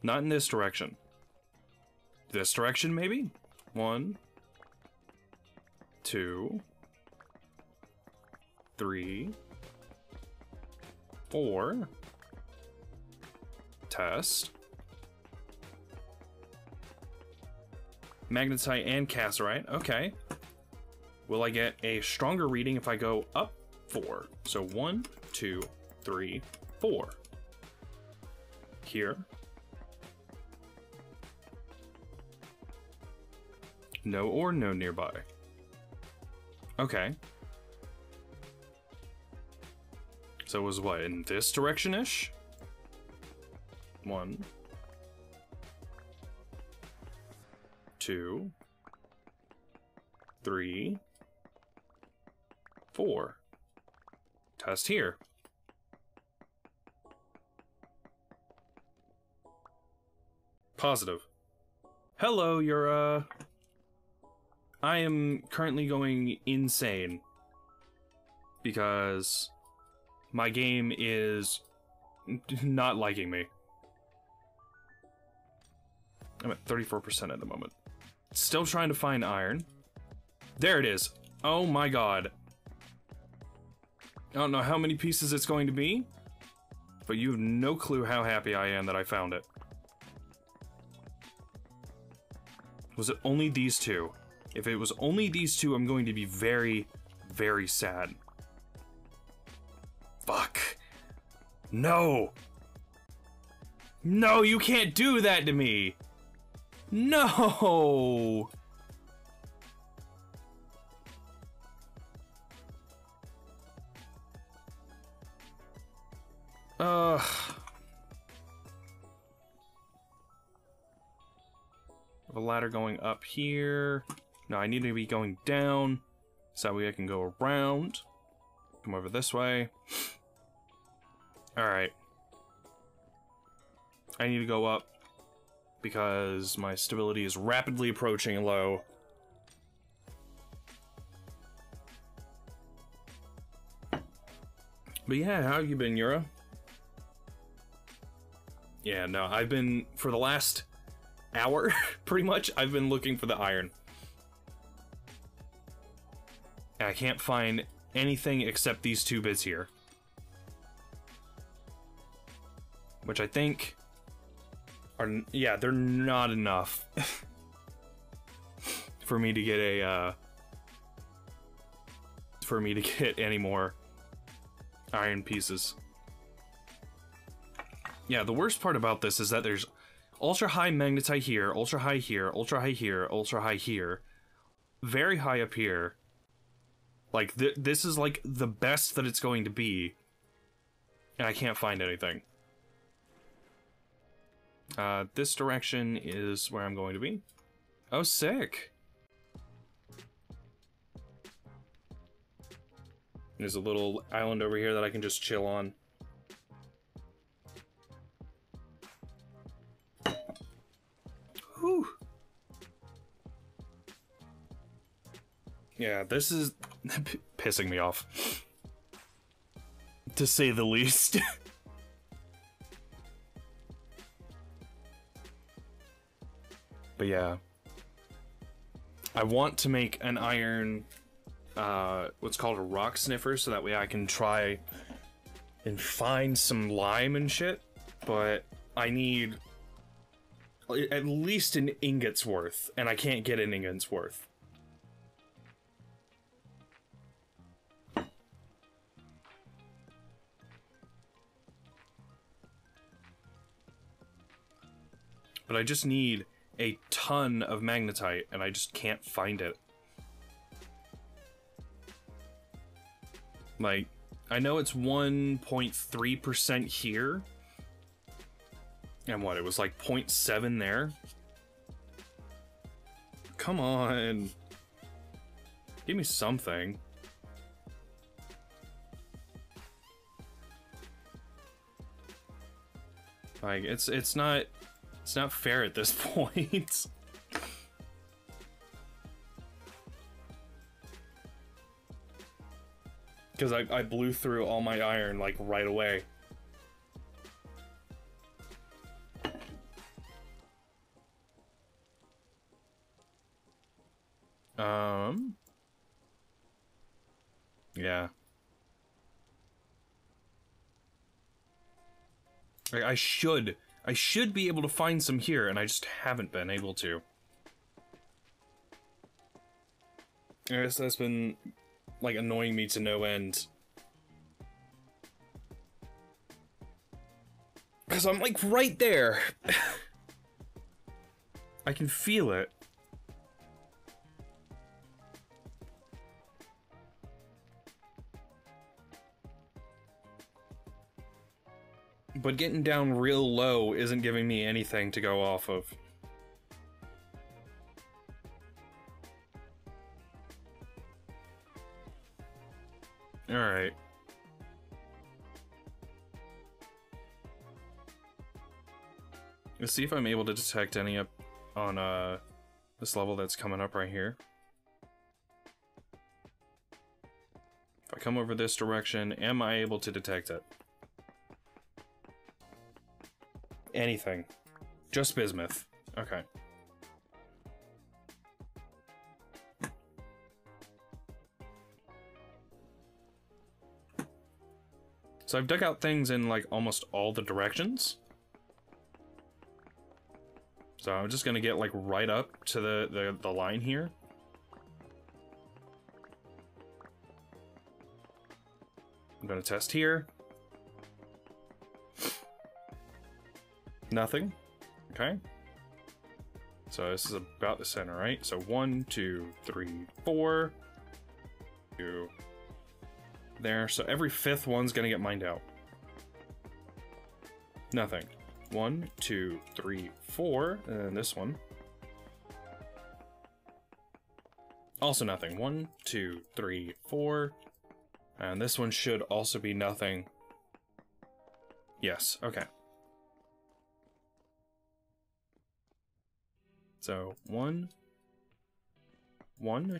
Not in this direction. This direction, maybe? 1. 2. 3. 4. Test. Magnetite and cassiterite. Okay. Will I get a stronger reading if I go up 4? So 1, 2, 3, 4. Here. No ore, no nearby. Okay. So it was what, in this direction-ish? 1. 2. 3. 4. Test here. Positive. Hello, you're, I am currently going insane. Because my game is not liking me. I'm at 34% at the moment. Still trying to find iron. There it is. Oh my god. I don't know how many pieces it's going to be, but you have no clue how happy I am that I found it. Was it only these two? If it was only these two, I'm going to be very, very sad. Fuck. No! No, you can't do that to me! No! Ugh. A ladder going up here. No, I need to be going down. So that way I can go around. Come over this way. Alright. I need to go up because my stability is rapidly approaching low. But yeah, how have you been, Yura? Yeah, no, I've been, for the last hour, pretty much, I've been looking for the iron. And I can't find anything except these 2 bits here. Which I think are, yeah, they're not enough for me to get a, for me to get any more iron pieces. Yeah, the worst part about this is that there's ultra high magnetite here, ultra high here, ultra high here, ultra high here, very high up here. Like, this is like the best that it's going to be, and I can't find anything. This direction is where I'm going to be. Oh, sick. There's a little island over here that I can just chill on. Whew. Yeah, this is pissing me off, to say the least. But yeah, I want to make an iron, what's called a rock sniffer, so that way I can try and find some lime and shit, but I need at least an ingot's worth, and I can't get an ingot's worth. But I just need a ton of magnetite, and I just can't find it. Like, I know it's 1.3% here. And what, it was like 0.7 there? Come on. Give me something. Like, it's not fair at this point. Because I blew through all my iron, like, right away. Yeah. Like, I should be able to find some here, and I just haven't been able to. I guess that's been, like, annoying me to no end. Because I'm, like, right there. I can feel it. But getting down real low isn't giving me anything to go off of. Alright. Let's see if I'm able to detect any up on this level that's coming up right here. If I come over this direction, am I able to detect it? Anything. Just bismuth. Okay. So I've dug out things in, like, almost all the directions. So I'm just gonna get, like, right up to the line here. I'm gonna test here. Nothing. Okay. So this is about the center, right? So 1, 2, 3, 4. 2. There. So every fifth one's gonna get mined out. Nothing. 1, 2, 3, 4. And then this one. Also nothing. 1, 2, 3, 4. And this one should also be nothing. Yes. Okay. So 1,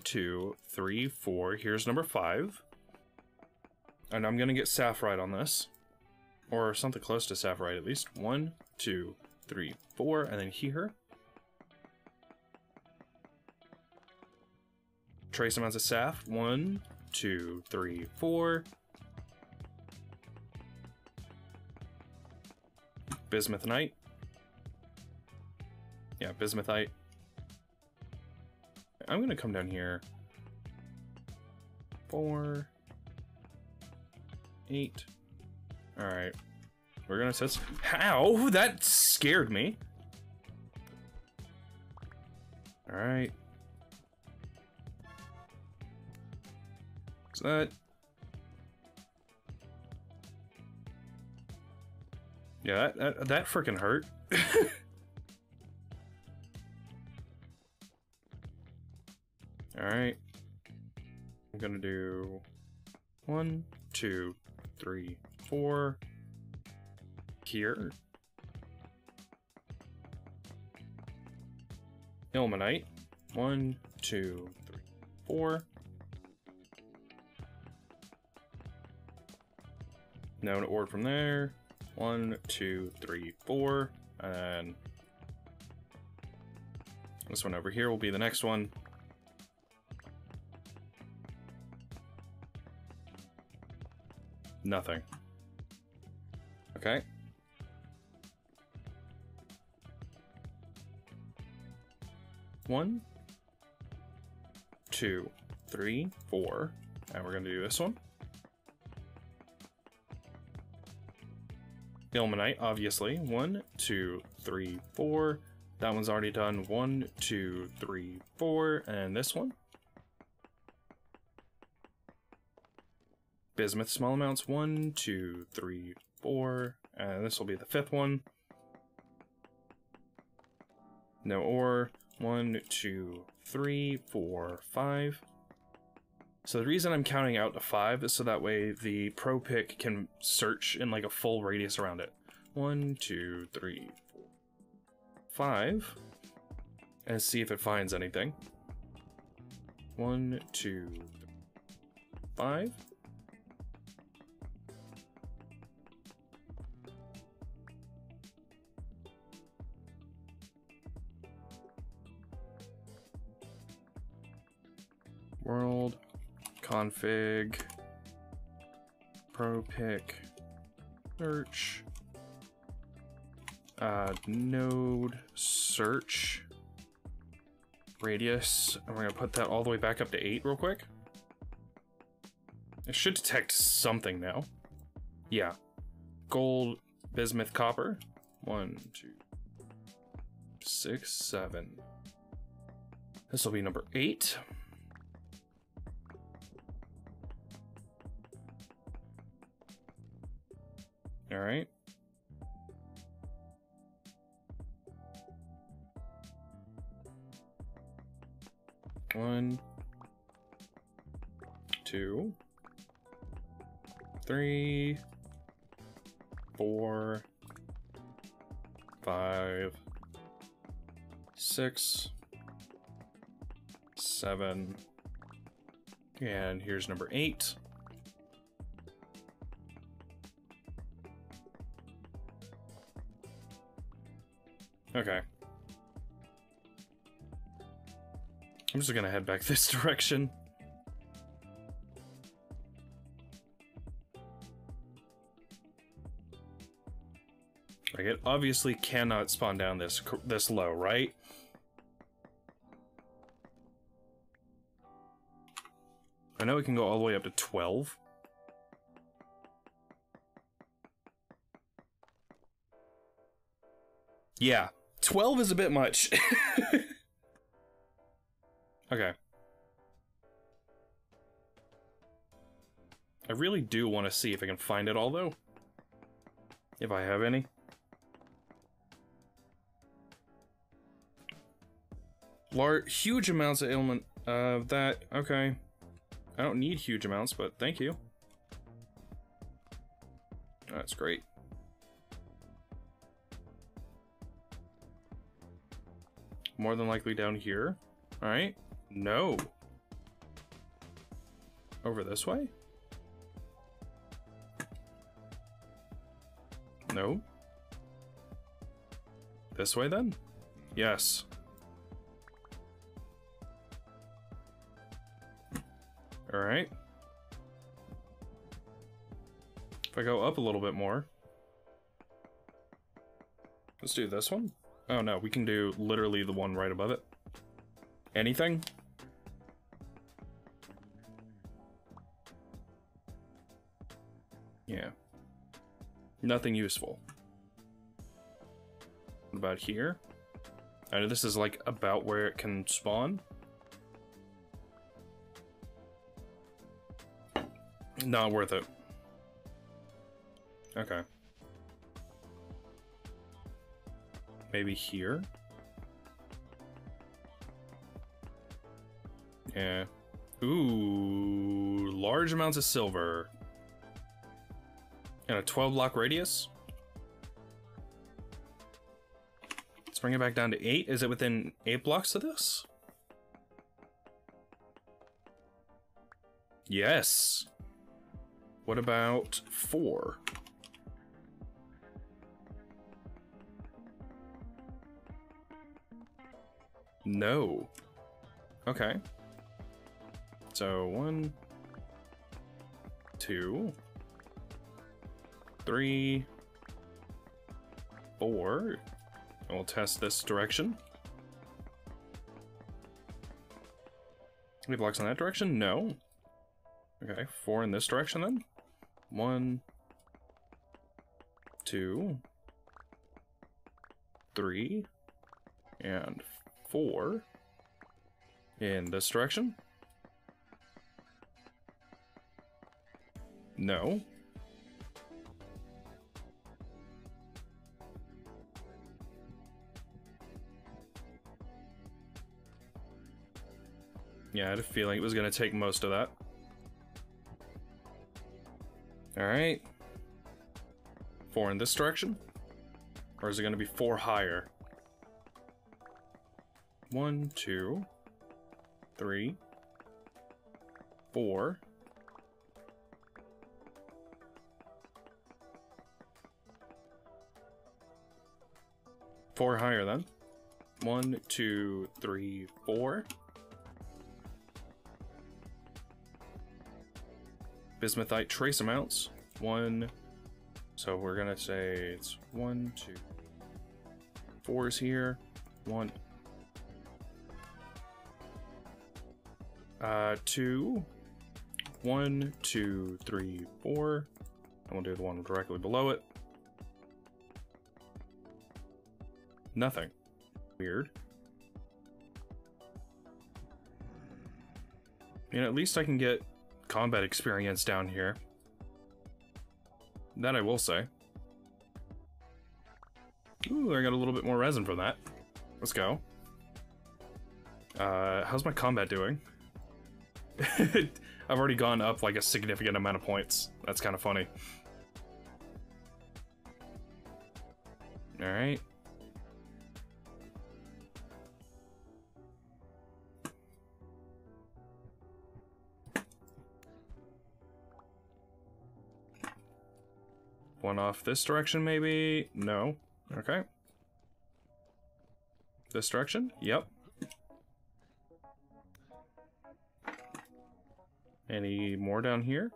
2, 3, 4. Here's number 5. And I'm gonna get sapphire on this. Or something close to sapphire at least. 1, 2, 3, 4. And then here. Trace amounts of saph. 1, 2, 3, 4. Bismuthnite. bismuthite. I'm gonna come down here. 4, 8. Alright. We're gonna set... How? That scared me. Alright. What's that? Yeah, that freaking hurt. Alright. I'm gonna do 1, 2, 3, 4 here. Ilmenite. 1, 2, 3, 4. Now an ore from there. 1, 2, 3, 4. And this one over here will be the next one. Nothing. Okay. One, 2, 3, 4. And we're gonna do this one. Ilmenite, obviously. 1, 2, 3, 4. That one's already done. 1, 2, 3, 4. And this one. Bismuth, small amounts. 1, 2, 3, 4. And this will be the 5th one. No ore. 1, 2, 3, 4, 5. So the reason I'm counting out to 5 is so that way the pro pick can search in like a full radius around it. 1, 2, 3, 4, 5. And see if it finds anything. 1, 2, 3, 5. World, config, pro pick, search, node search, radius, and we're gonna put that all the way back up to 8 real quick. It should detect something now. Yeah. Gold, bismuth, copper. 1, 2, 6, 7. This will be number 8. All right. One, 2, 3, 4, 5, 6, 7, and here's number 8. Okay. I'm just gonna head back this direction. Like, it obviously cannot spawn down this low, right? I know it can go all the way up to 12. Yeah. 12 is a bit much. Okay. I really do want to see if I can find it all, though. If I have any. Huge amounts of ailment. That. Okay. I don't need huge amounts, but thank you. That's great. More than likely down here. Alright. No. Over this way? No. This way then? Yes. Alright. If I go up a little bit more. Let's do this one. Oh no, we can do literally the one right above it. Anything? Yeah. Nothing useful. What about here? I know this is like about where it can spawn. Not worth it. Okay. Maybe here? Yeah. Ooh, large amounts of silver. And a 12 block radius? Let's bring it back down to 8. Is it within 8 blocks of this? Yes. What about 4? No. Okay. So 1, 2, 3, 4. And we'll test this direction. Any blocks in that direction? No. Okay, 4 in this direction then. 1, 2, 3, and 4 in this direction. No. Yeah, I had a feeling it was going to take most of that. Alright. 4 in this direction? Or is it going to be 4 higher? 1, 2, 3, 4. Four higher then. 1, 2, 3, 4. Bismuthite trace amounts. 1. So we're gonna say it's 1, 2. 4 is here. 1. 2. 1, 2, 3, 4. And we'll do the one directly below it. Nothing. Weird. And at least I can get combat experience down here. That I will say. Ooh, I got a little bit more resin from that. Let's go. How's my combat doing? I've already gone up like a significant amount of points. That's kind of funny. Alright. One off this direction, maybe? No. Okay. This direction? Yep. Any more down here?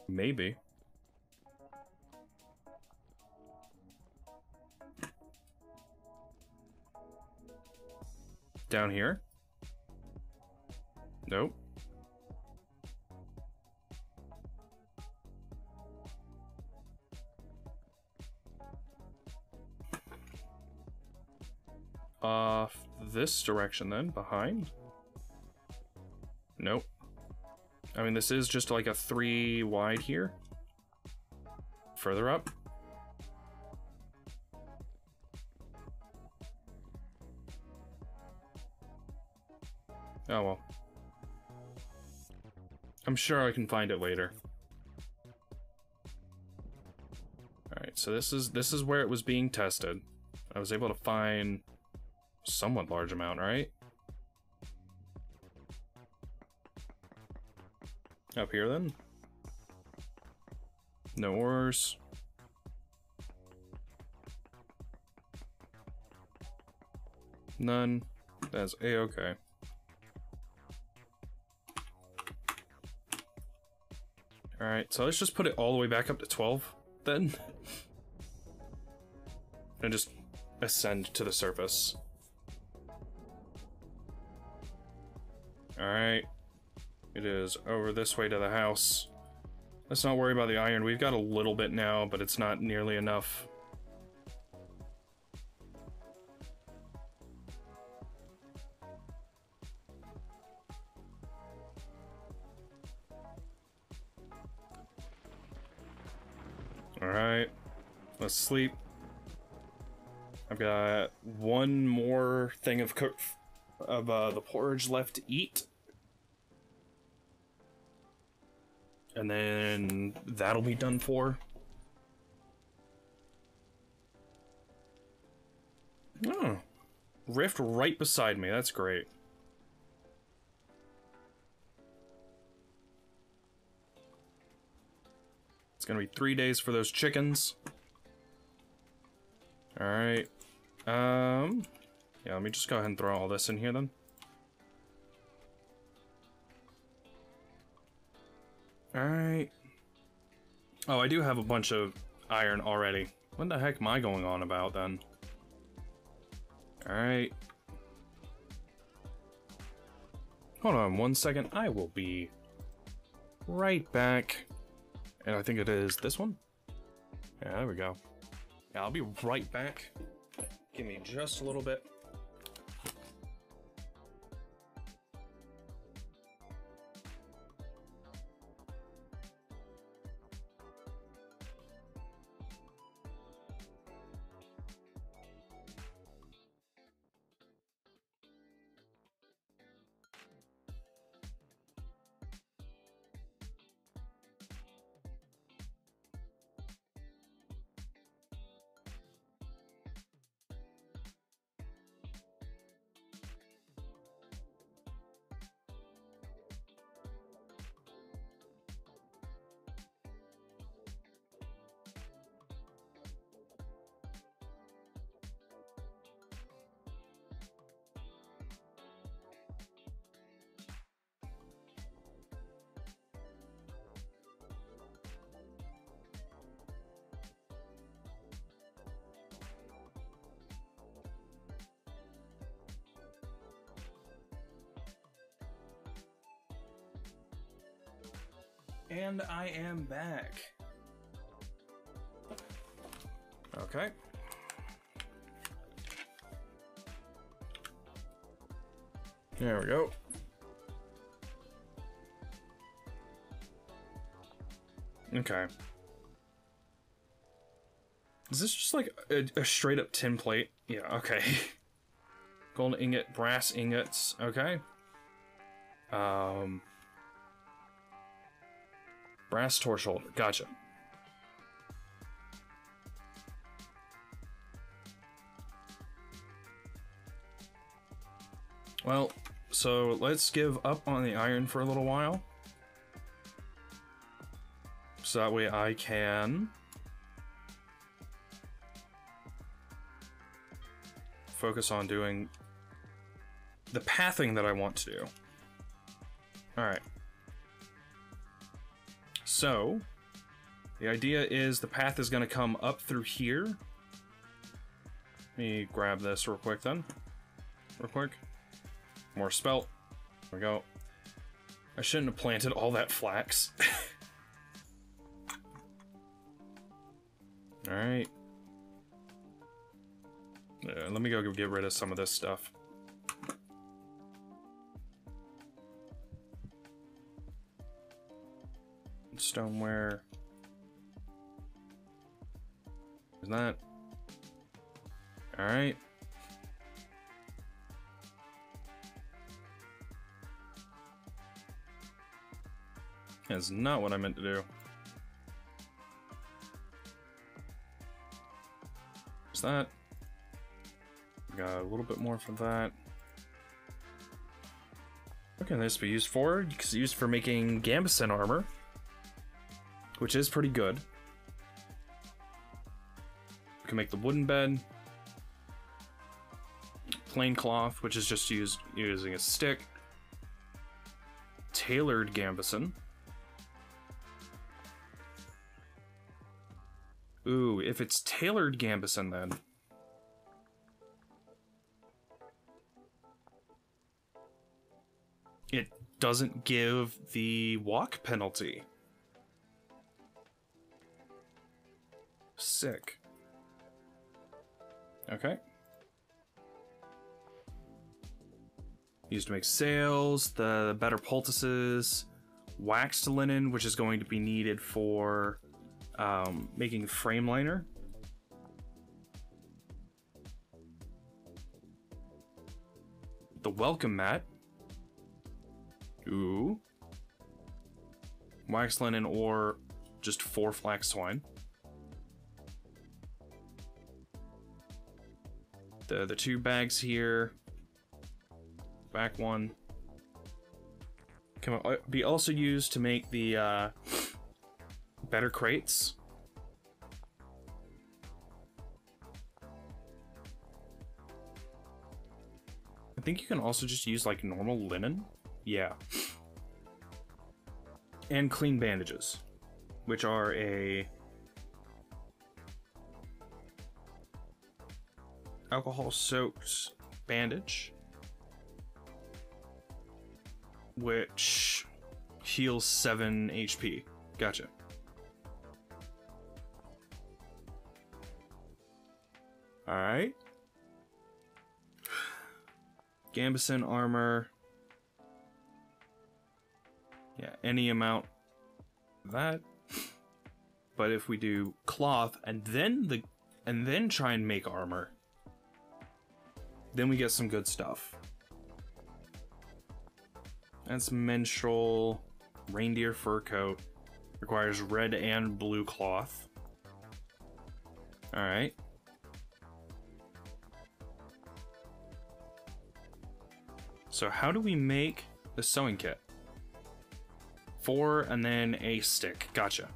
Maybe. Down here? Nope. Off this direction then, behind? Nope. I mean, this is just like a 3 wide here. Further up. Oh well. I'm sure I can find it later. Alright, so this is where it was being tested. I was able to find somewhat large amount, right? Up here then? No ores. None. That's a-okay. Alright, so let's just put it all the way back up to 12 then. and just ascend to the surface. Alright. It is over this way to the house. Let's not worry about the iron. We've got a little bit now, but it's not nearly enough. Alright. Let's sleep. I've got one more thing of the porridge left to eat. And then that'll be done for. Oh. Rift right beside me. That's great. It's gonna be 3 days for those chickens. Alright. Yeah, let me just go ahead and throw all this in here then. Alright. Oh, I do have a bunch of iron already. What the heck am I going on about then? Alright. Hold on 1 second. I will be right back. And I think it is this one. Yeah, there we go. Yeah, I'll be right back. Give me just a little bit. And I am back. Okay. There we go. Okay. Is this just like a straight up tin plate? Yeah, okay. Gold ingot, brass ingots, okay. Brass torch holder, gotcha. Well, so let's give up on the iron for a little while. So that way I can focus on doing the pathing that I want to do. Alright. So, the idea is the path is going to come up through here. Let me grab this real quick then. Real quick. More spelt. There we go. I shouldn't have planted all that flax. Alright. Let me go get rid of some of this stuff. Stoneware. Is that? Alright. That's not what I meant to do. Is that? Got a little bit more for that. What can this be used for? It's used for making gambeson armor, which is pretty good. We can make the wooden bed. Plain cloth, which is just using a stick. Tailored gambeson. Ooh, if it's tailored gambeson then, it doesn't give the walk penalty. Sick. Okay. Used to make sails, the better poultices, waxed linen, which is going to be needed for making frame liner. The welcome mat. Ooh. Wax linen or just 4 flax twine. The 2 bags here. Back one. Can be also used to make the better crates. I think you can also just use like normal linen. Yeah. And clean bandages, which are a alcohol soaked bandage, which heals 7 HP. Gotcha. Alright. Gambeson armor. Yeah, any amount of that. But if we do cloth and then try and make armor, then we get some good stuff. That's menstrual, reindeer fur coat. Requires red and blue cloth. Alright. So how do we make the sewing kit? 4 and then a stick. Gotcha.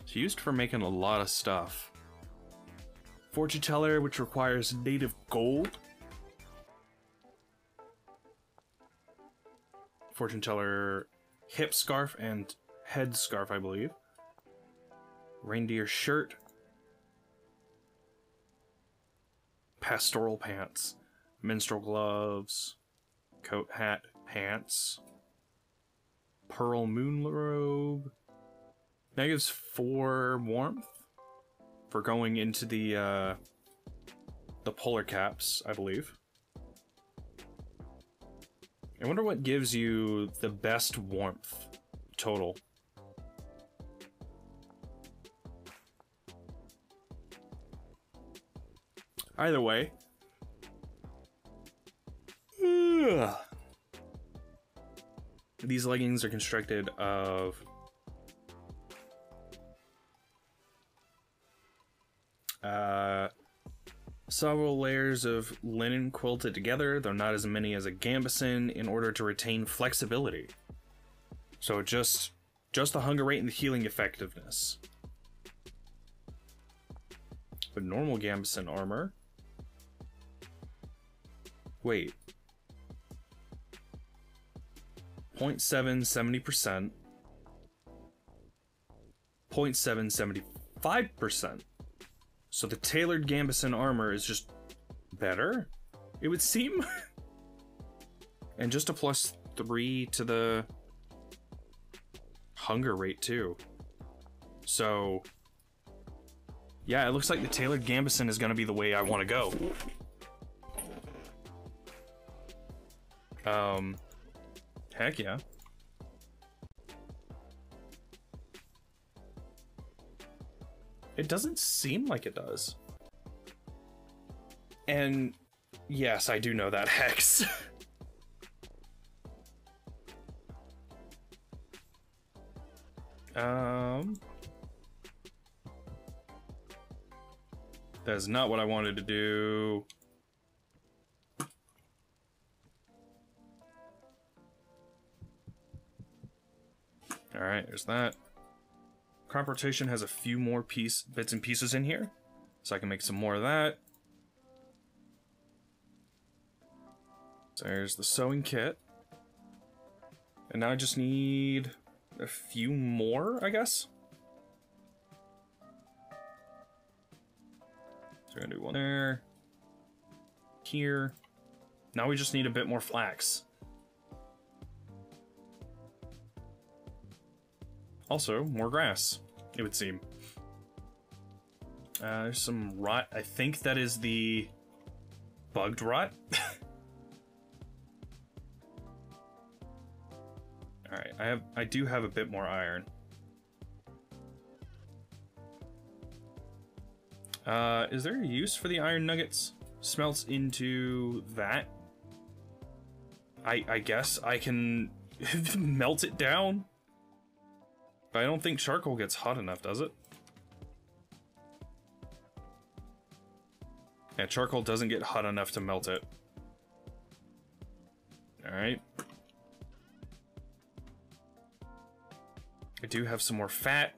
It's used for making a lot of stuff. Fortune teller, which requires native gold. Fortune teller hip scarf and head scarf, I believe. Reindeer shirt. Pastoral pants. Minstrel gloves. Coat, hat, pants. Pearl moon robe. That gives 4 warmth for going into the polar caps, I believe. I wonder what gives you the best warmth total. Either way. These leggings are constructed of several layers of linen quilted together, though not as many as a gambeson, in order to retain flexibility. So just the hunger rate and the healing effectiveness. But normal gambeson armor. Wait. 0.7, 70%. 0.7, 75%. So the tailored gambeson armor is just better, it would seem. And just a +3 to the hunger rate too. So yeah, it looks like the tailored gambeson is gonna be the way I want to go. Heck yeah. It doesn't seem like it does. And yes, I do know that hex. That's not what I wanted to do. Alright, there's that. Crop rotation has a few more bits and pieces in here, so I can make some more of that. So there's the sewing kit. And now I just need a few more, I guess. So we're gonna do one there. here. Now we just need a bit more flax. Also, more grass, it would seem. There's some rot. I think that is the bugged rot. Alright, I do have a bit more iron. Is there a use for the iron nuggets? Smelts into that. I guess I can melt it down. But I don't think charcoal gets hot enough, does it? Yeah, charcoal doesn't get hot enough to melt it. Alright. I do have some more fat.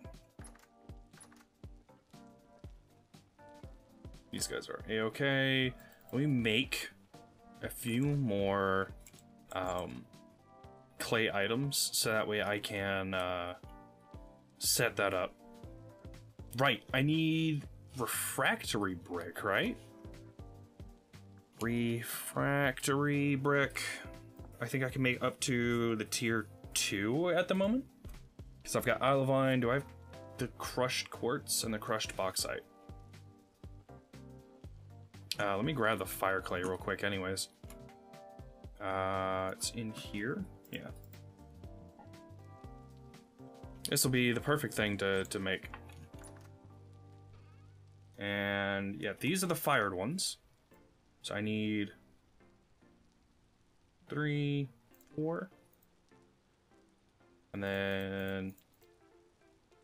These guys are a-okay. Let me make a few more clay items so that way I can set that up. Right, I need refractory brick, right? Refractory brick. I think I can make up to the tier 2 at the moment. Because I've got olivine. Do I have the crushed quartz and the crushed bauxite? Let me grab the fire clay real quick anyways. It's in here. Yeah. This will be the perfect thing to make. And yeah, these are the fired ones. So I need 3, 4. And then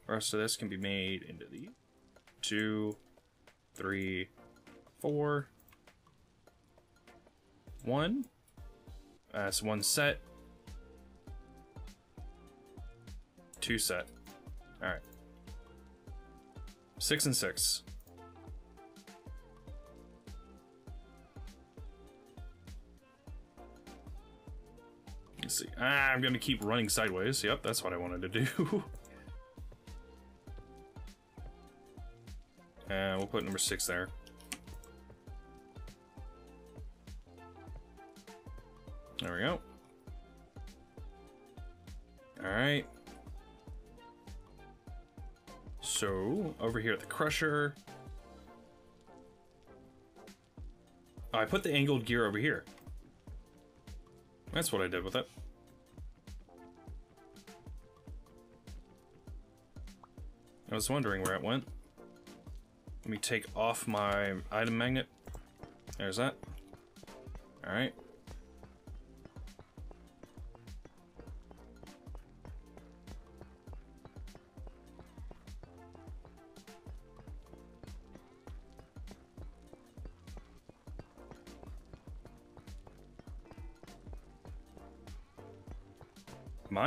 the rest of this can be made into the 2, 3, 4. 1. That's 1 set. 2 set. Alright. 6 and 6. Let's see. I'm gonna keep running sideways. Yep, that's what I wanted to do. And we'll put number 6 there. There we go. Alright. So, over here at the crusher. Oh, I put the angled gear over here. That's what I did with it. I was wondering where it went. Let me take off my item magnet. There's that. Alright.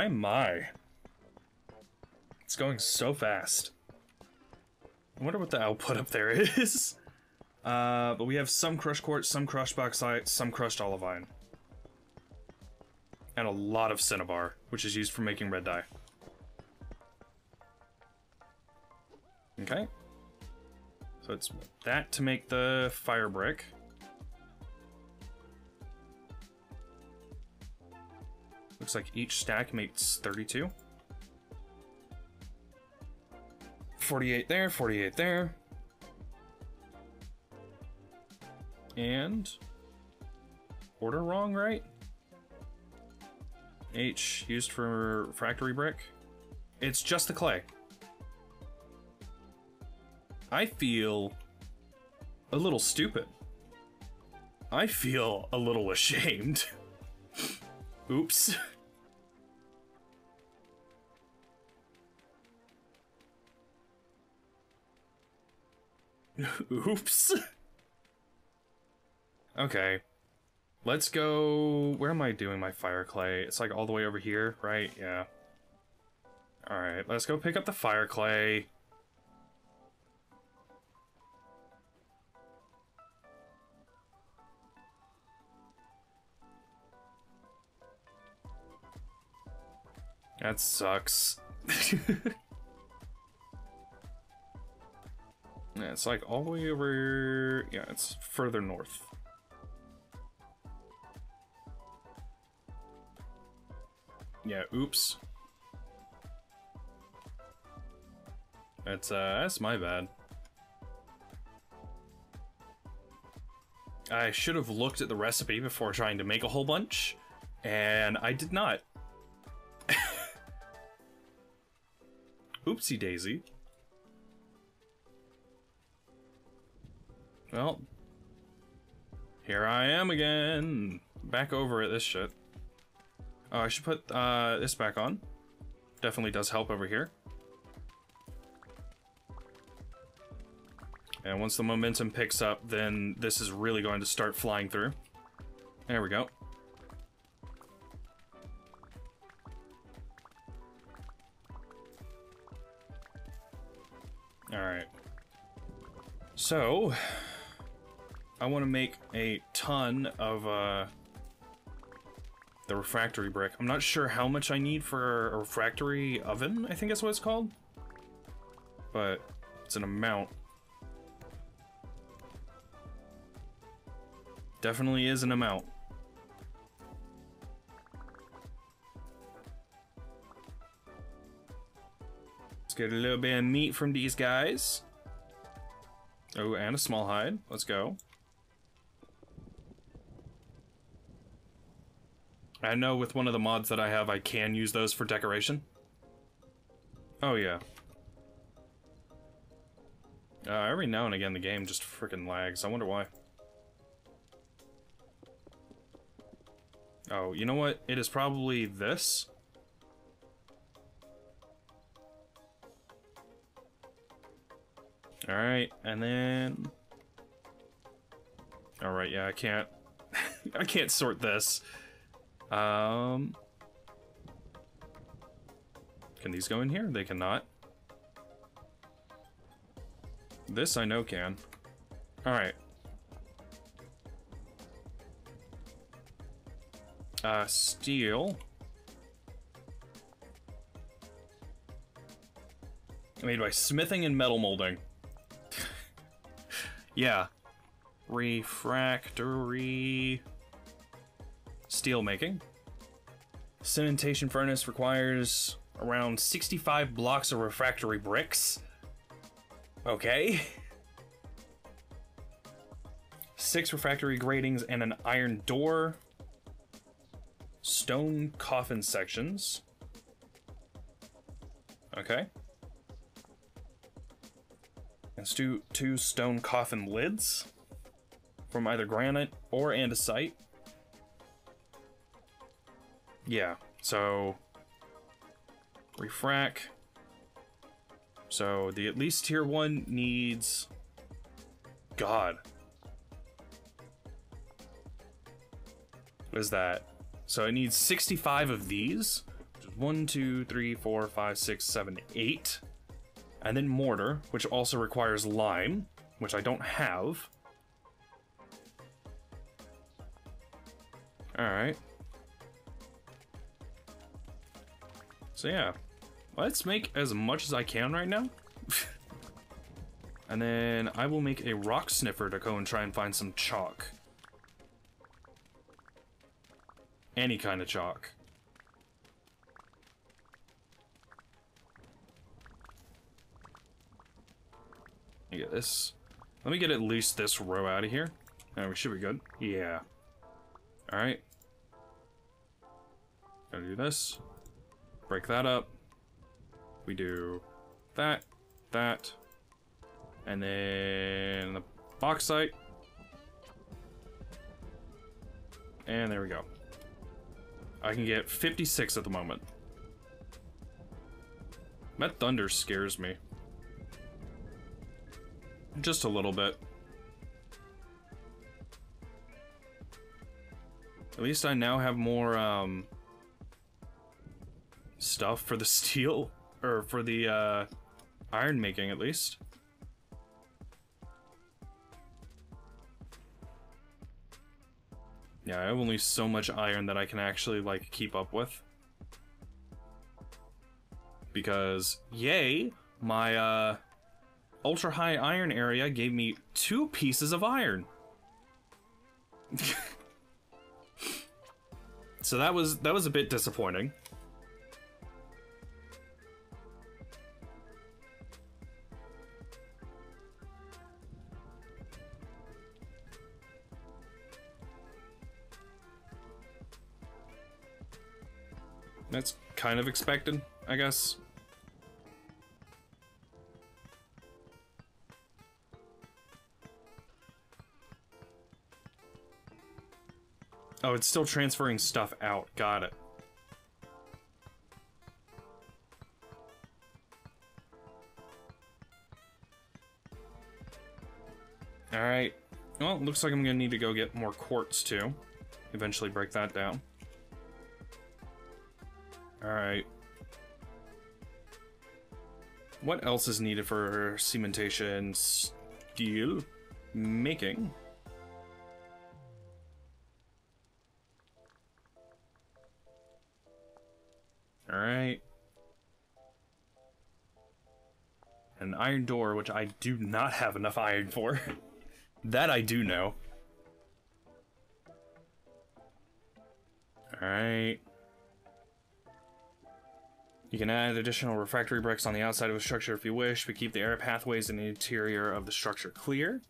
My. It's going so fast. I wonder what the output up there is. But we have some crushed quartz, some crushed bauxite, some crushed olivine. And a lot of cinnabar, which is used for making red dye. Okay. So it's that to make the fire brick. Looks like each stack makes 32. 48 there, 48 there. And order wrong, right? H used for factory brick. It's just the clay. I feel a little stupid. I feel a little ashamed. Oops. Oops. Okay. Let's go... Where am I doing my fire clay? It's like all the way over here, right? Yeah. Alright, let's go pick up the fire clay. That sucks. Yeah, it's like all the way over... Yeah, it's further north. Yeah, oops. That's my bad. I should have looked at the recipe before trying to make a whole bunch, and I did not. Oopsie daisy. Well, here I am again. Back over at this shit. Oh, I should put this back on. Definitely does help over here. And once the momentum picks up, then this is really going to start flying through. There we go. Alright. So, I want to make a ton of the refractory brick. I'm not sure how much I need for a refractory oven, I think that's what it's called. But it's an amount. Definitely is an amount. Let's get a little bit of meat from these guys. Oh, and a small hide. Let's go. I know with one of the mods that I have, I can use those for decoration. Oh, yeah. Every now and again, the game just freaking lags. I wonder why. Oh, you know what? It is probably this. Alright, and then... Alright, yeah, I can't... I can't sort this. Can these go in here? They cannot. This I know can. Alright. Steel. Made by smithing and metal molding. Yeah. Refractory steel making. Cementation furnace requires around 65 blocks of refractory bricks. Okay. 6 refractory gratings and an iron door. Stone coffin sections. Okay. Let's do 2 stone coffin lids from either granite or andesite. Yeah, so refract. So the at least tier 1 needs... God. What is that? So it needs 65 of these. 1, 2, 3, 4, 5, 6, 7, 8. And then mortar, which also requires lime, which I don't have. Alright. So yeah, let's make as much as I can right now. And then I will make a rock sniffer to go and try and find some chalk. Any kind of chalk. Let me get this. Let me get at least this row out of here. We should be good. Yeah. Alright. Gotta do this. Break that up. We do that, that, and then the bauxite. And there we go. I can get 56 at the moment. That thunder scares me. Just a little bit. At least I now have more, stuff for the steel, or for the, iron making, at least. Yeah, I have only so much iron that I can actually, like, keep up with. Because, yay, my, ultra high iron area gave me 2 pieces of iron. So that was a bit disappointing. That's kind of expected, I guess. Oh, it's still transferring stuff out. Got it. Alright. Well, looks like I'm gonna need to go get more quartz, too. Eventually break that down. Alright. What else is needed for cementation? Steel making. Alright. An iron door, which I do not have enough iron for. That I do know. Alright. You can add additional refractory bricks on the outside of a structure if you wish, but keep the air pathways in the interior of the structure clear.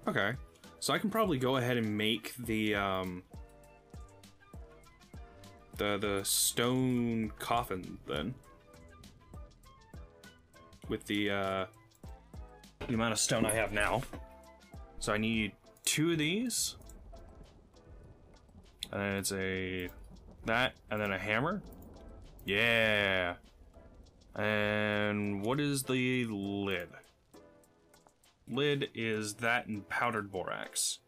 Okay. So I can probably go ahead and make the stone coffin then. With the amount of stone I have now. So I need 2 of these. And then it's that, and then a hammer. Yeah. And what is the lid? Lid is that and powdered borax.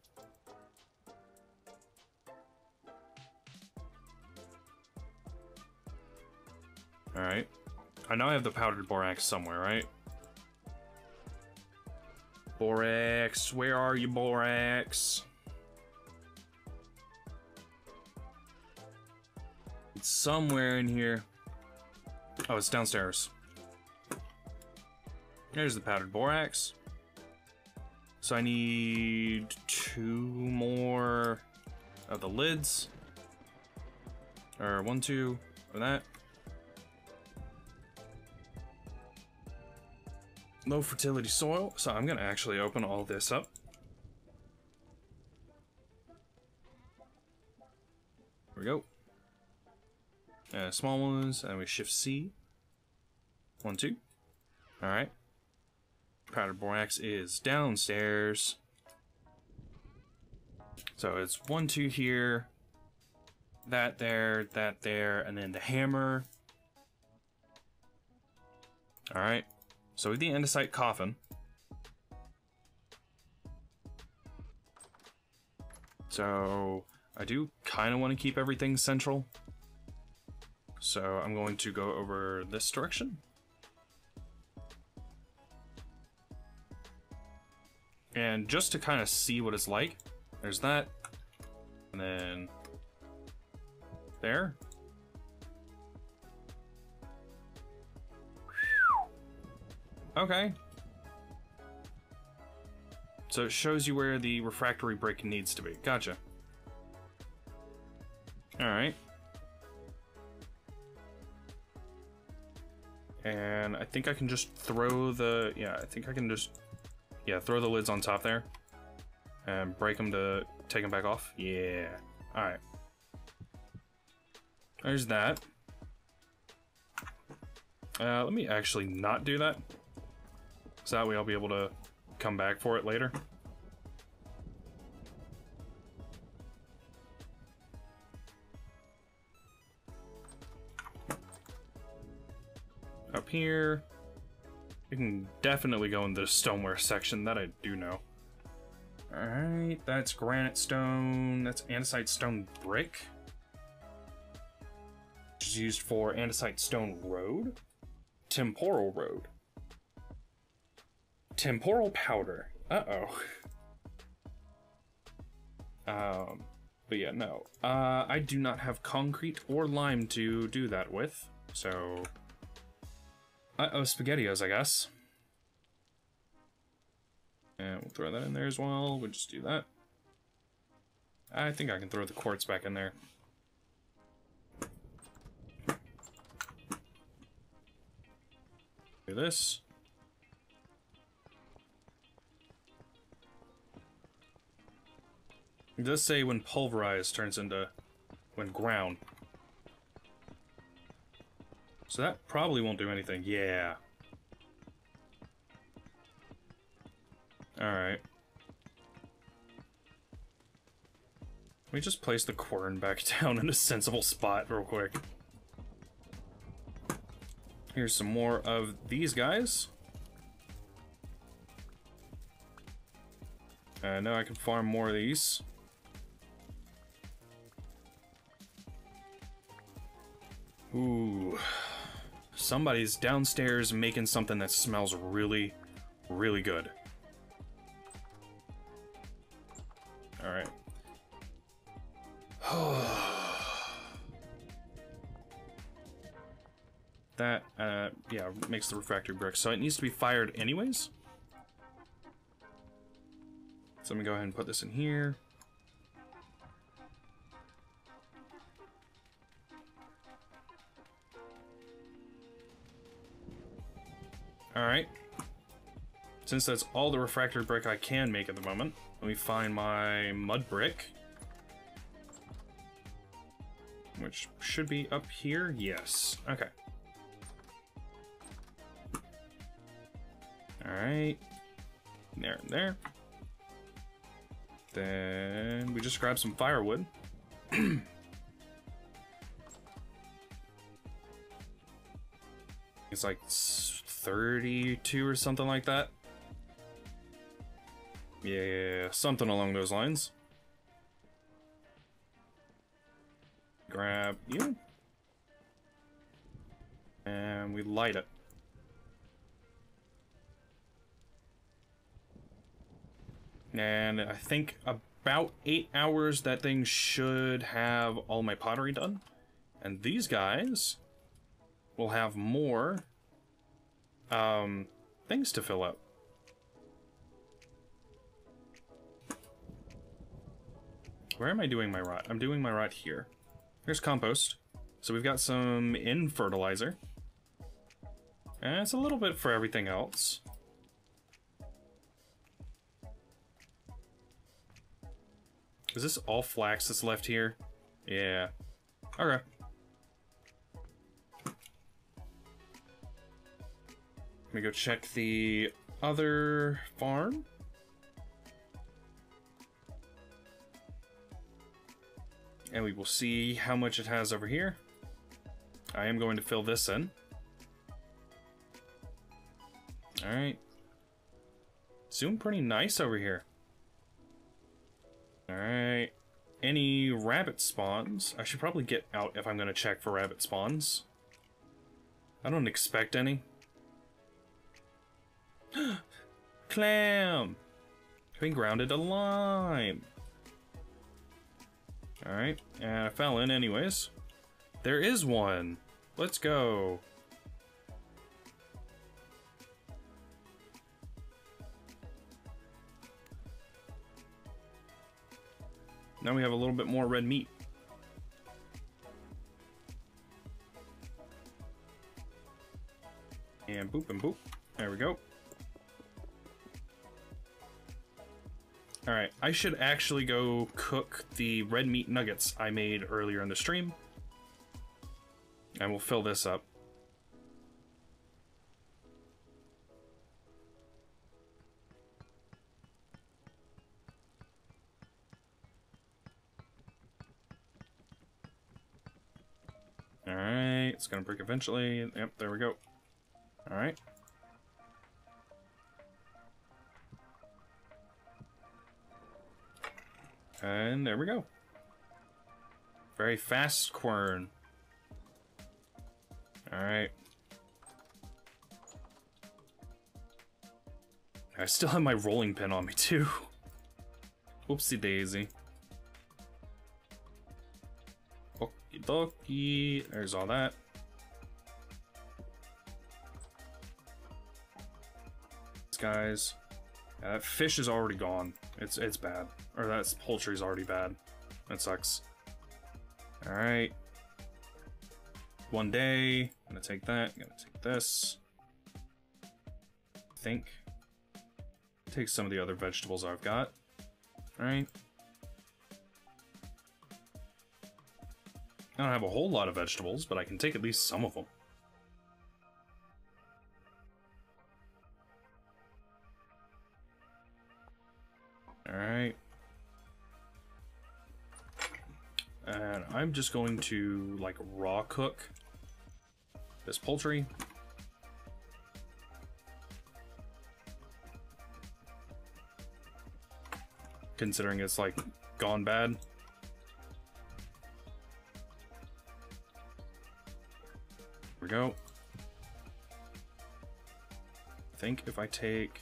Alright. I know I have the powdered borax somewhere, right? Borax, where are you, borax? It's somewhere in here. Oh, it's downstairs. There's the powdered borax. So I need 2 more of the lids. Or 1, 2 of that. Low fertility soil. So I'm gonna actually open all this up. There we go. Small ones, and we shift C. 1, 2. Alright. Powdered borax is downstairs. So it's 1, 2 here. That there, and then the hammer. Alright. So with the andesite coffin. So I do kind of want to keep everything central. So I'm going to go over this direction. And just to kind of see what it's like, there's that. And then there. Okay. So it shows you where the refractory brick needs to be. Gotcha. Alright. And I think I can just throw the... Yeah, I think I can just... Yeah, throw the lids on top there. And break them to take them back off. Yeah. Alright. There's that. Let me actually not do that. So that way I'll be able to come back for it later. Up here. You can definitely go into the stoneware section, that I do know. Alright, that's granite stone. That's andesite stone brick. Which is used for andesite stone road. Temporal road. Temporal powder. Uh-oh. But yeah, no. I do not have concrete or lime to do that with, so... Uh-oh, SpaghettiOs, I guess. And we'll throw that in there as well. We'll just do that. I think I can throw the quartz back in there. this. It does say when pulverized turns into when ground. So that probably won't do anything. Yeah. Alright. Let me just place the quern back down in a sensible spot real quick. Here's some more of these guys. Now I can farm more of these. Ooh. Somebody's downstairs making something that smells really, really good. Alright. That, yeah, makes the refractory brick. So it needs to be fired anyways. So let me go ahead and put this in here. Alright. Since that's all the refractory brick I can make at the moment, let me find my mud brick. Which should be up here. Yes. Okay. Alright. There and there. Then we just grab some firewood. It's like 32 or something like that. Yeah, something along those lines. Grab you. And we light it. And I think about 8 hours that thing should have all my pottery done. And these guys will have more things to fill up. Where am I doing my rot? I'm doing my rot here. Here's compost. So we've got some in fertilizer. And it's a little bit for everything else. Is this all flax that's left here? Yeah. Okay. Let me go check the other farm. And we will see how much it has over here. I am going to fill this in. Alright. It's doing pretty nice over here. Alright. Any rabbit spawns? I should probably get out if I'm going to check for rabbit spawns. I don't expect any. Clam! We grounded a lime. Alright, and I fell in anyways. There is one. Let's go. Now we have a little bit more red meat. And boop and boop. There we go. Alright, I should actually go cook the red meat nuggets I made earlier in the stream. And we'll fill this up. Alright, it's gonna break eventually. Yep, there we go. Alright. And there we go. Very fast quern. Alright. I still have my rolling pin on me too. Whoopsie daisy. Okie dokie. There's all that. These guys. That fish is already gone. It's bad. Or that poultry's already bad. That sucks. Alright. One day. I'm gonna take that. I'm gonna take this. think. Take some of the other vegetables I've got. Alright. I don't have a whole lot of vegetables, but I can take at least some of them. Alright. And I'm just going to, like, raw cook this poultry. Considering it's, like, gone bad. Here we go. I think if I take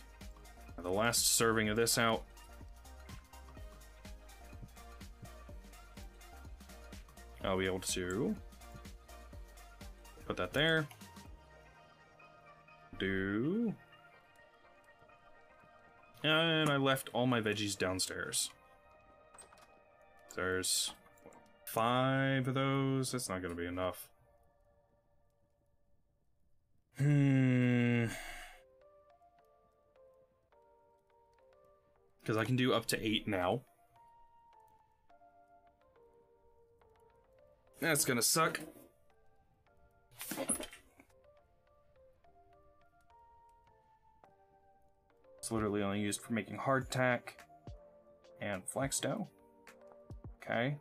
the last serving of this out, I'll be able to put that there. And I left all my veggies downstairs. There's 5 of those. That's not going to be enough. Because I can do up to 8 now. That's gonna suck. It's literally only used for making hardtack and flax dough. Okay.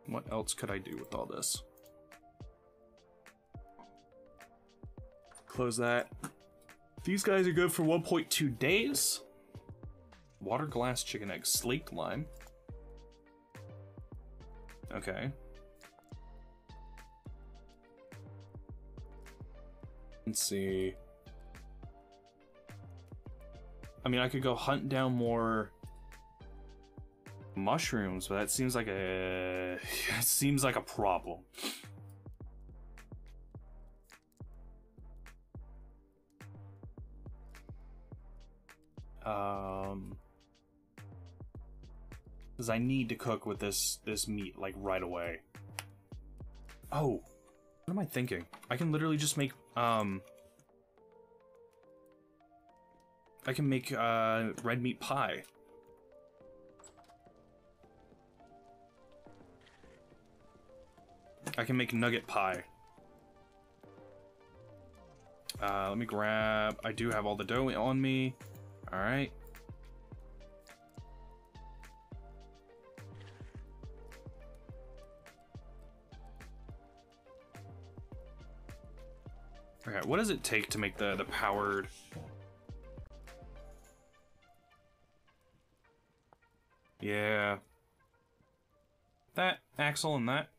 What else could I do with all this? Close that. These guys are good for 1.2 days. Water, glass, chicken egg, slaked lime. Okay. Let's see. I mean, I could go hunt down more mushrooms, but that seems like a it seems like a problem. Because I need to cook with this meat, like, right away. Oh, what am I thinking? I can literally just make, I can make, red meat pie. I can make nugget pie. Let me grab, I do have all the dough on me. Alright. Okay, what does it take to make the powered... Yeah. That axle and that.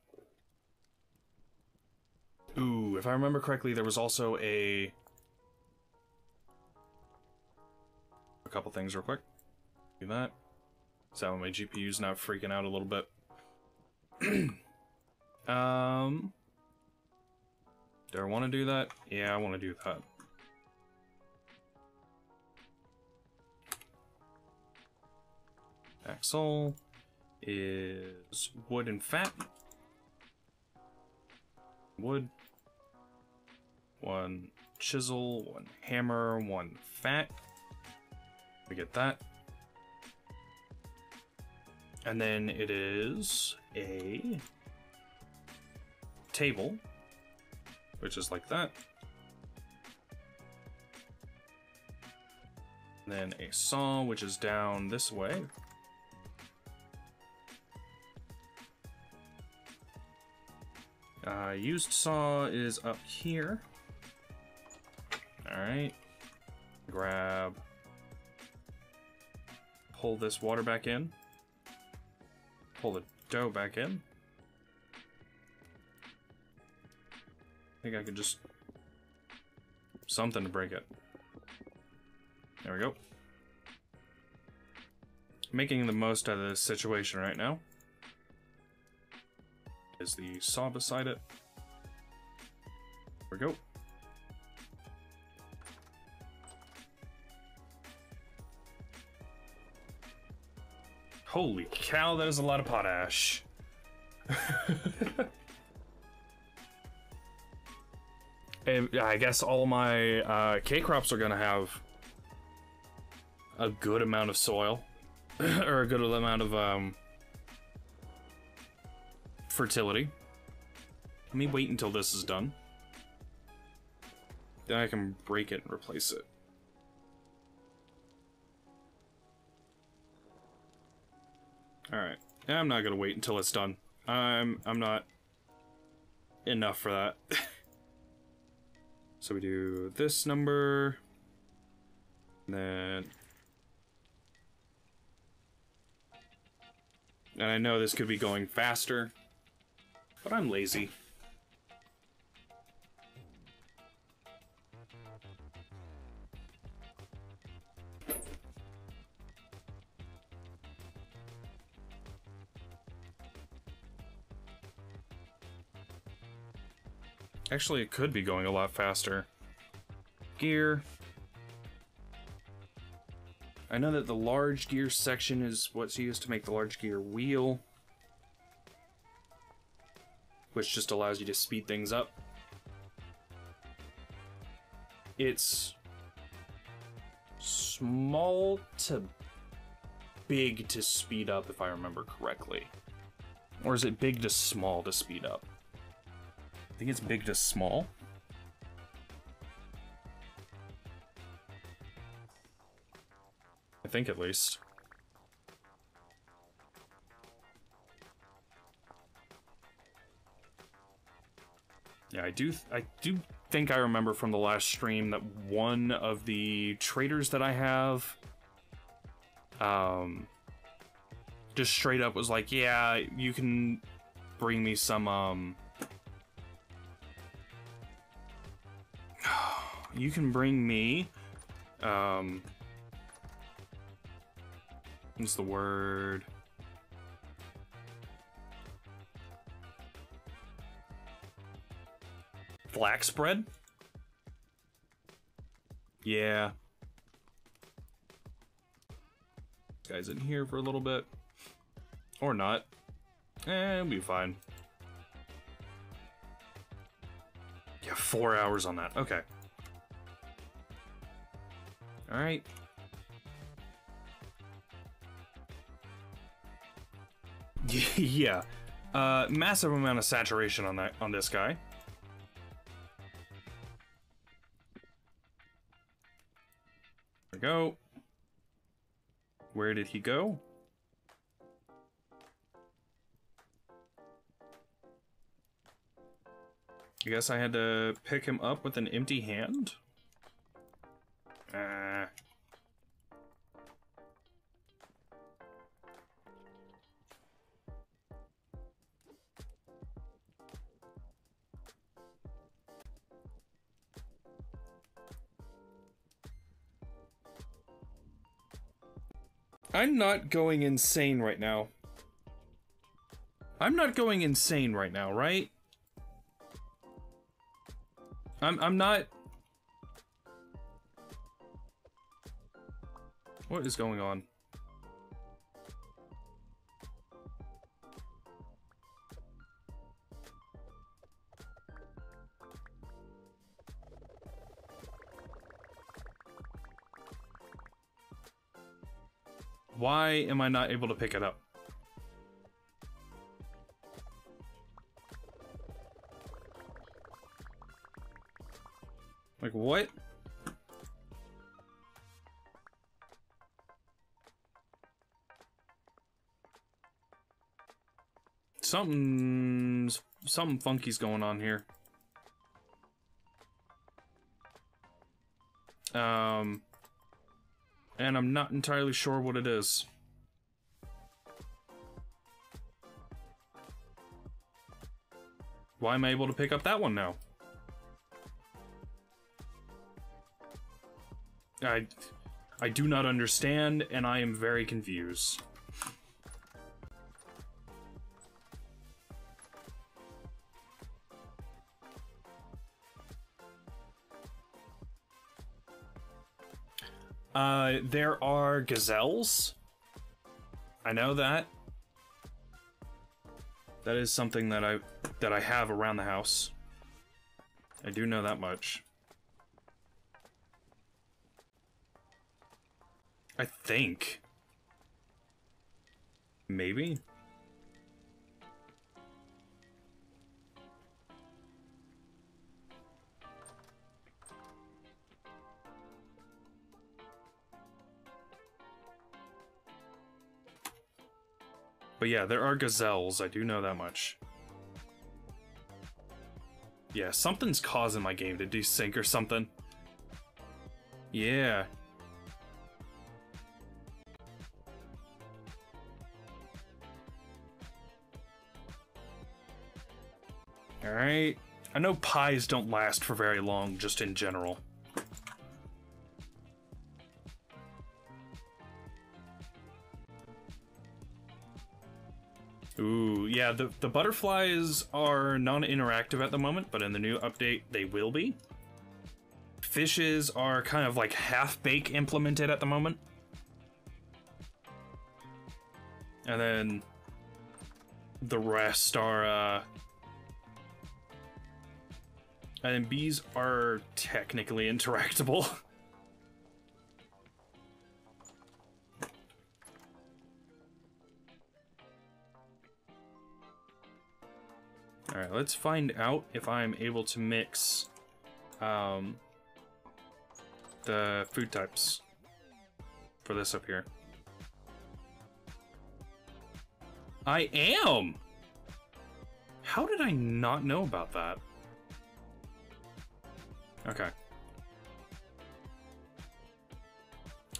Ooh, if I remember correctly, there was also a couple things real quick. Do that. So my GPU's now freaking out a little bit. Do I want to do that? Yeah, I want to do that. Axle is wood and fat. Wood. 1 chisel, 1 hammer, 1 fat. We get that. And then it is a table, which is like that. And then a saw, which is down this way. Used saw is up here. Alright. Grab. Pull this water back in. Pull the dough back in. I think I could just... something to break it. There we go. Making the most out of this situation right now. Is the saw beside it. There we go. Holy cow, that is a lot of potash. I guess all my K-crops are gonna have a good amount of soil, or a good amount of fertility. Let me wait until this is done. Then I can break it and replace it. Alright. I'm not gonna wait until it's done. I'm not enough for that. So we do this number, then... And I know this could be going faster, but I'm lazy. Actually, it could be going a lot faster. Gear. I know that the large gear section is what's used to make the large gear wheel, which just allows you to speed things up. It's small to big to speed up, if I remember correctly. Or is it big to small to speed up? I think it's big to small. I think at least. Yeah, I do think I remember from the last stream that one of the traders that I have just straight up was like, yeah, you can bring me some you can bring me what's the word? Flax bread? Yeah. This guy's in here for a little bit. Or not. It'll be fine. Yeah, 4 hours on that. Okay. Alright. Yeah. Massive amount of saturation on this guy. There we go. Where did he go? I guess I had to pick him up with an empty hand? I'm not going insane right now. I'm not going insane right now, right? I'm not... What is going on? Why am I not able to pick it up? Like, what? Something funky's going on here. And I'm not entirely sure what it is. Why am I able to pick up that one now? I do not understand, and I am very confused. There are gazelles. I know that. That is something that I have around the house. I do know that much. I think. Maybe? But yeah, there are gazelles, I do know that much. Yeah, something's causing my game to desync or something. Yeah. Alright. I know pies don't last for very long, just in general. Ooh, yeah, the butterflies are non-interactive at the moment, but in the new update, they will be. Fishes are kind of like half-bake implemented at the moment. And then the rest are, and then bees are technically interactable. Alright, let's find out if I'm able to mix the food types for this up here. I am! How did I not know about that? Okay.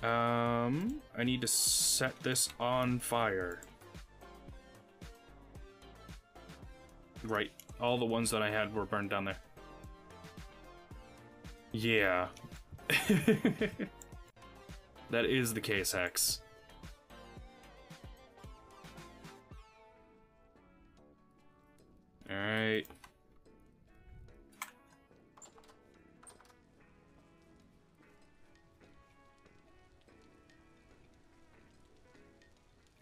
I need to set this on fire. Right, all the ones that I had were burned down there. Yeah. That is the case, Hex. Alright.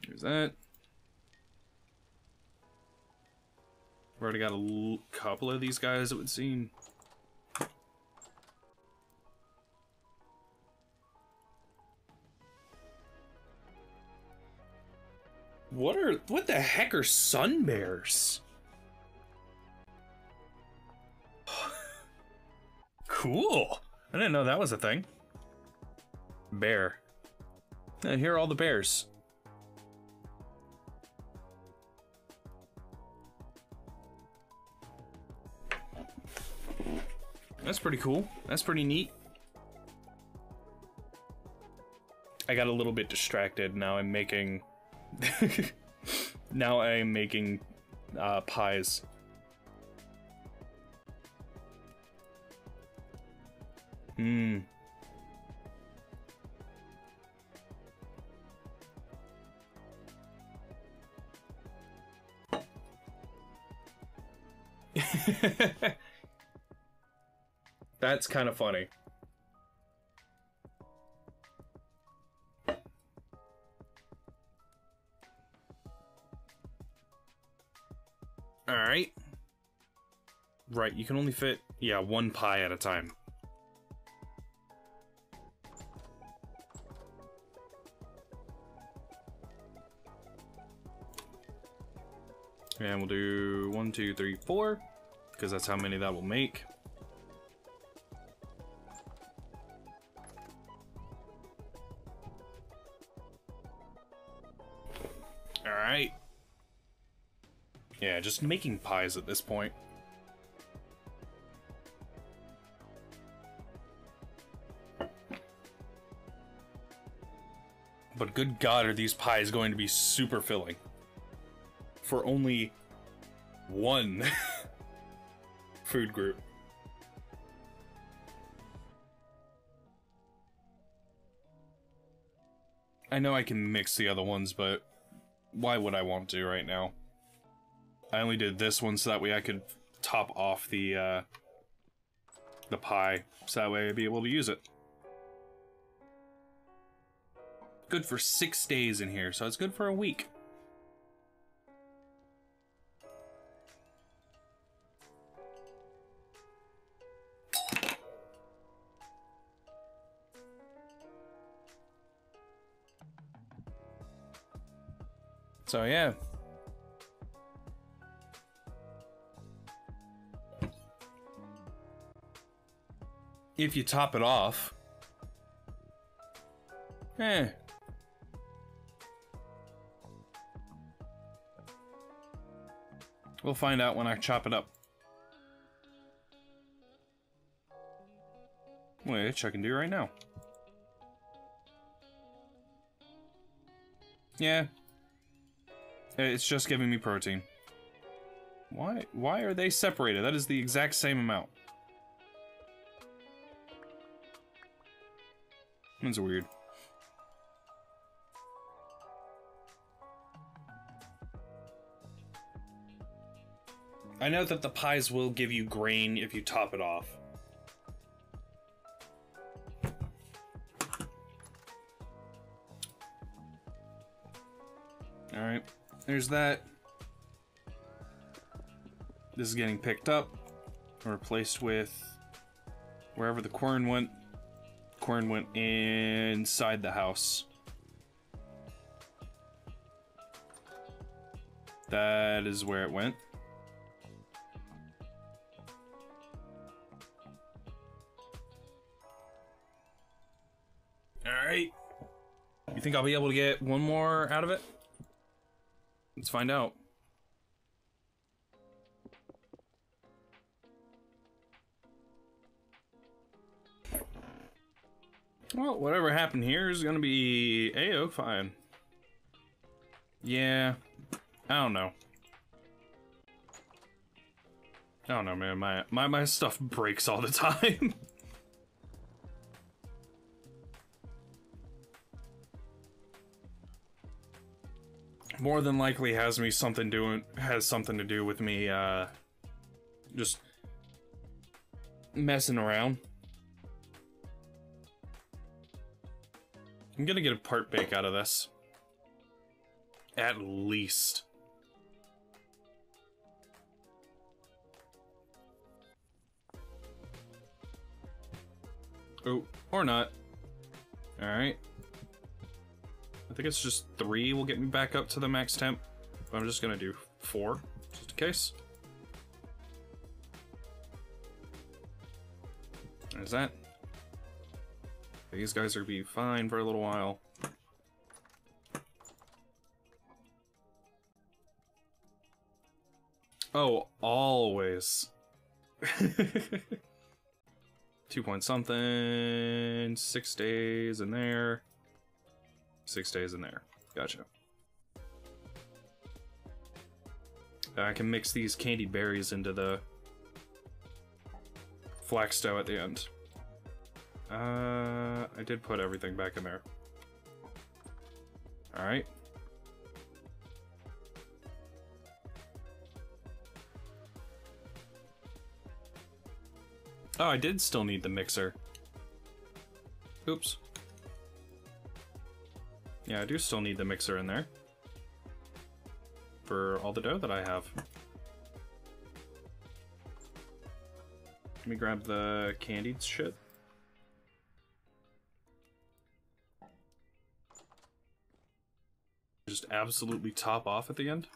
Here's that. We've already got a couple of these guys, it would seem. What the heck are sun bears? Cool. I didn't know that was a thing. Bear. And here are all the bears. That's pretty cool. That's pretty neat. I got a little bit distracted. Now I'm making... now I'm making pies. Hmm. That's kind of funny. Alright. Right, you can only fit, yeah, one pie at a time. And we'll do 1, 2, 3, 4, because that's how many that will make. Alright. Yeah, just making pies at this point. But good God, are these pies going to be super filling. For only one food group. I know I can mix the other ones, but why would I want to right now? I only did this one so that way I could top off the pie, so that way I'd be able to use it. Good for 6 days in here, so it's good for a week. So yeah. If you top it off, we'll find out when I chop it up. Which I can do right now. Yeah. It's just giving me protein. Why are they separated? That is the exact same amount. That's weird. I know that the pies will give you grain if you top it off. Alright, there's that. This is getting picked up and replaced with wherever the quern went. Quern went inside the house. That is where it went. Alright. You think I'll be able to get one more out of it? Let's find out. Well, whatever happened here is gonna be A-O fine. Yeah, I don't know. I don't know, man. My stuff breaks all the time. More than likely has something to do with me just messing around. I'm gonna get a part bake out of this. At least. Oh, or not. Alright. I think it's just 3 will get me back up to the max temp. But I'm just gonna do 4, just in case. There's that. These guys are gonna be fine for a little while. Oh, always. 2 point something, 6 days in there. 6 days in there. Gotcha. I can mix these candied berries into the flax dough at the end. I did put everything back in there. Alright. Oh, I did still need the mixer. Oops. Yeah, I do still need the mixer in there. For all the dough that I have. Let me grab the candied shit. Just absolutely top off at the end.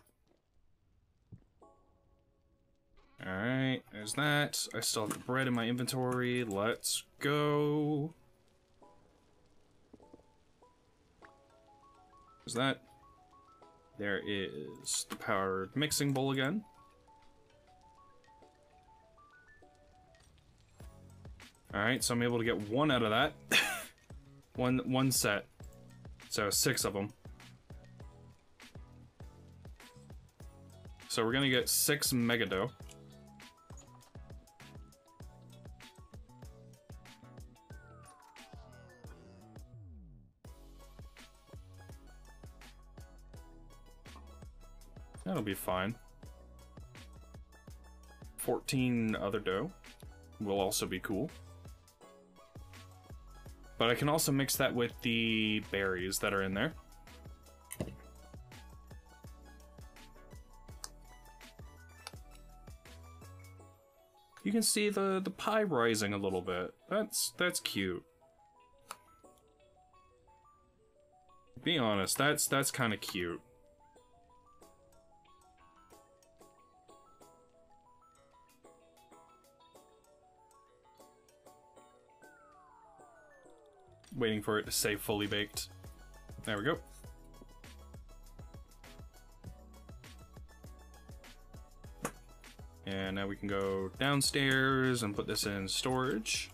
Alright, there's that. I still have the bread in my inventory. Let's go. There's that. There is the powered mixing bowl again. Alright, so I'm able to get 1 out of that. one set. So 6 of them. So we're gonna get 6 mega dough. That'll be fine. 14 other dough will also be cool. But I can also mix that with the berries that are in there. You can see the pie rising a little bit. That's cute. Be honest, that's kind of cute. waiting for it to say fully baked. There we go. And now we can go downstairs and put this in storage.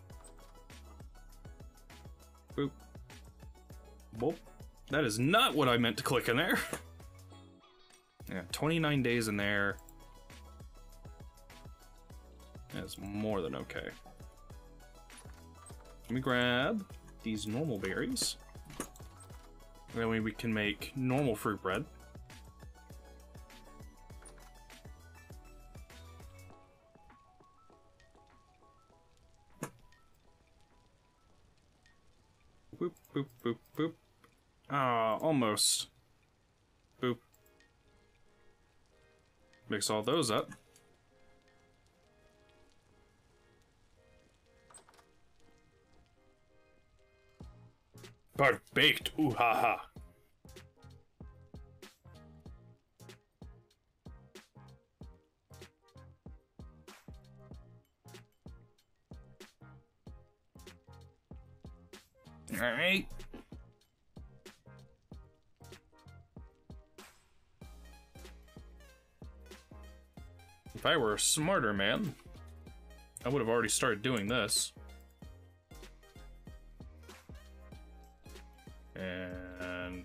Boop. Boop. That is not what I meant to click in there. Yeah, 29 days in there. That's more than okay. Let me grab these normal berries. That way we can make normal fruit bread. Boop, boop, boop, boop. Ah, almost. Boop. Mix all those up. Part baked, ooh ha ha. Alright. If I were a smarter man, I would have already started doing this. And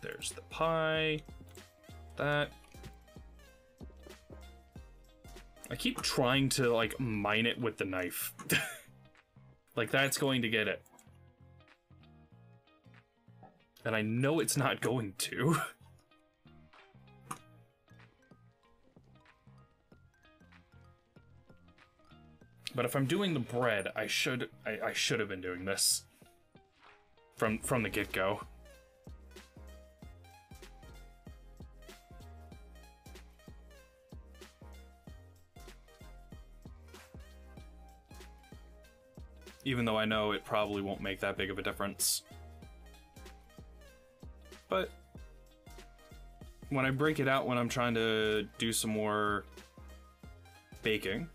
there's the pie. That. I keep trying to, like, mine it with the knife. Like, that's going to get it. And I know it's not going to. But if I'm doing the bread, I should have been doing this from the get-go. Even though I know it probably won't make that big of a difference. But when I break it out when I'm trying to do some more baking,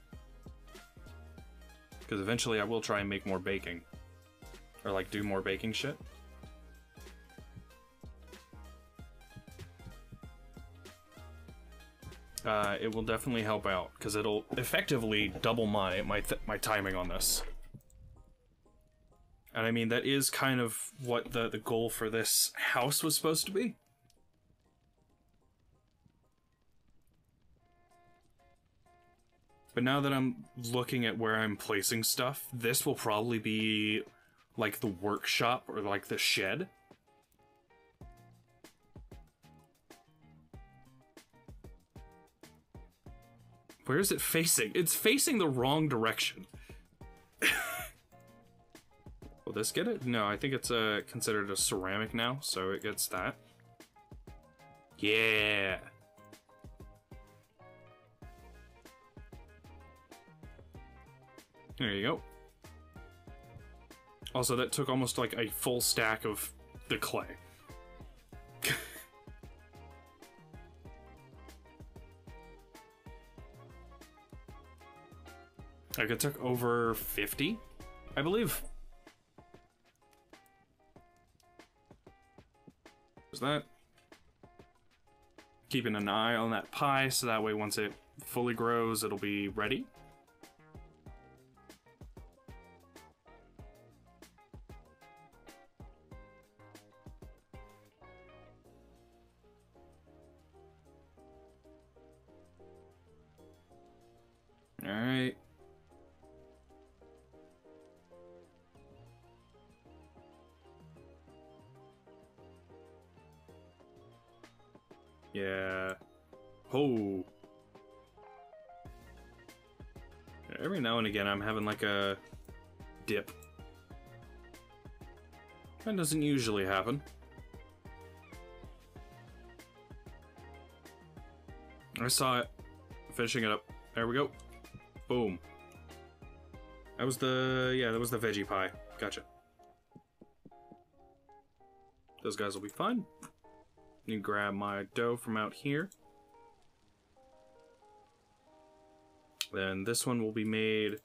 because eventually I will try and make more baking, or like do more baking shit. It will definitely help out, because it'll effectively double my timing on this. And I mean, that is kind of what the goal for this house was supposed to be. But now that I'm looking at where I'm placing stuff, this will probably be like the workshop or like the shed. Where is it facing? It's facing the wrong direction. Will this get it? No, I think it's considered a ceramic now, so it gets that. Yeah. There you go. Also, that took almost like a full stack of the clay. Like, it took over 50, I believe. There's that. Keeping an eye on that pie, so that way once it fully grows, it'll be ready. Alright. Yeah. Oh. Every now and again I'm having like a dip. That doesn't usually happen. I saw it. Finishing it up. There we go. Boom. That was the... yeah, that was the veggie pie. Gotcha. Those guys will be fine. You grab my dough from out here. Then this one will be made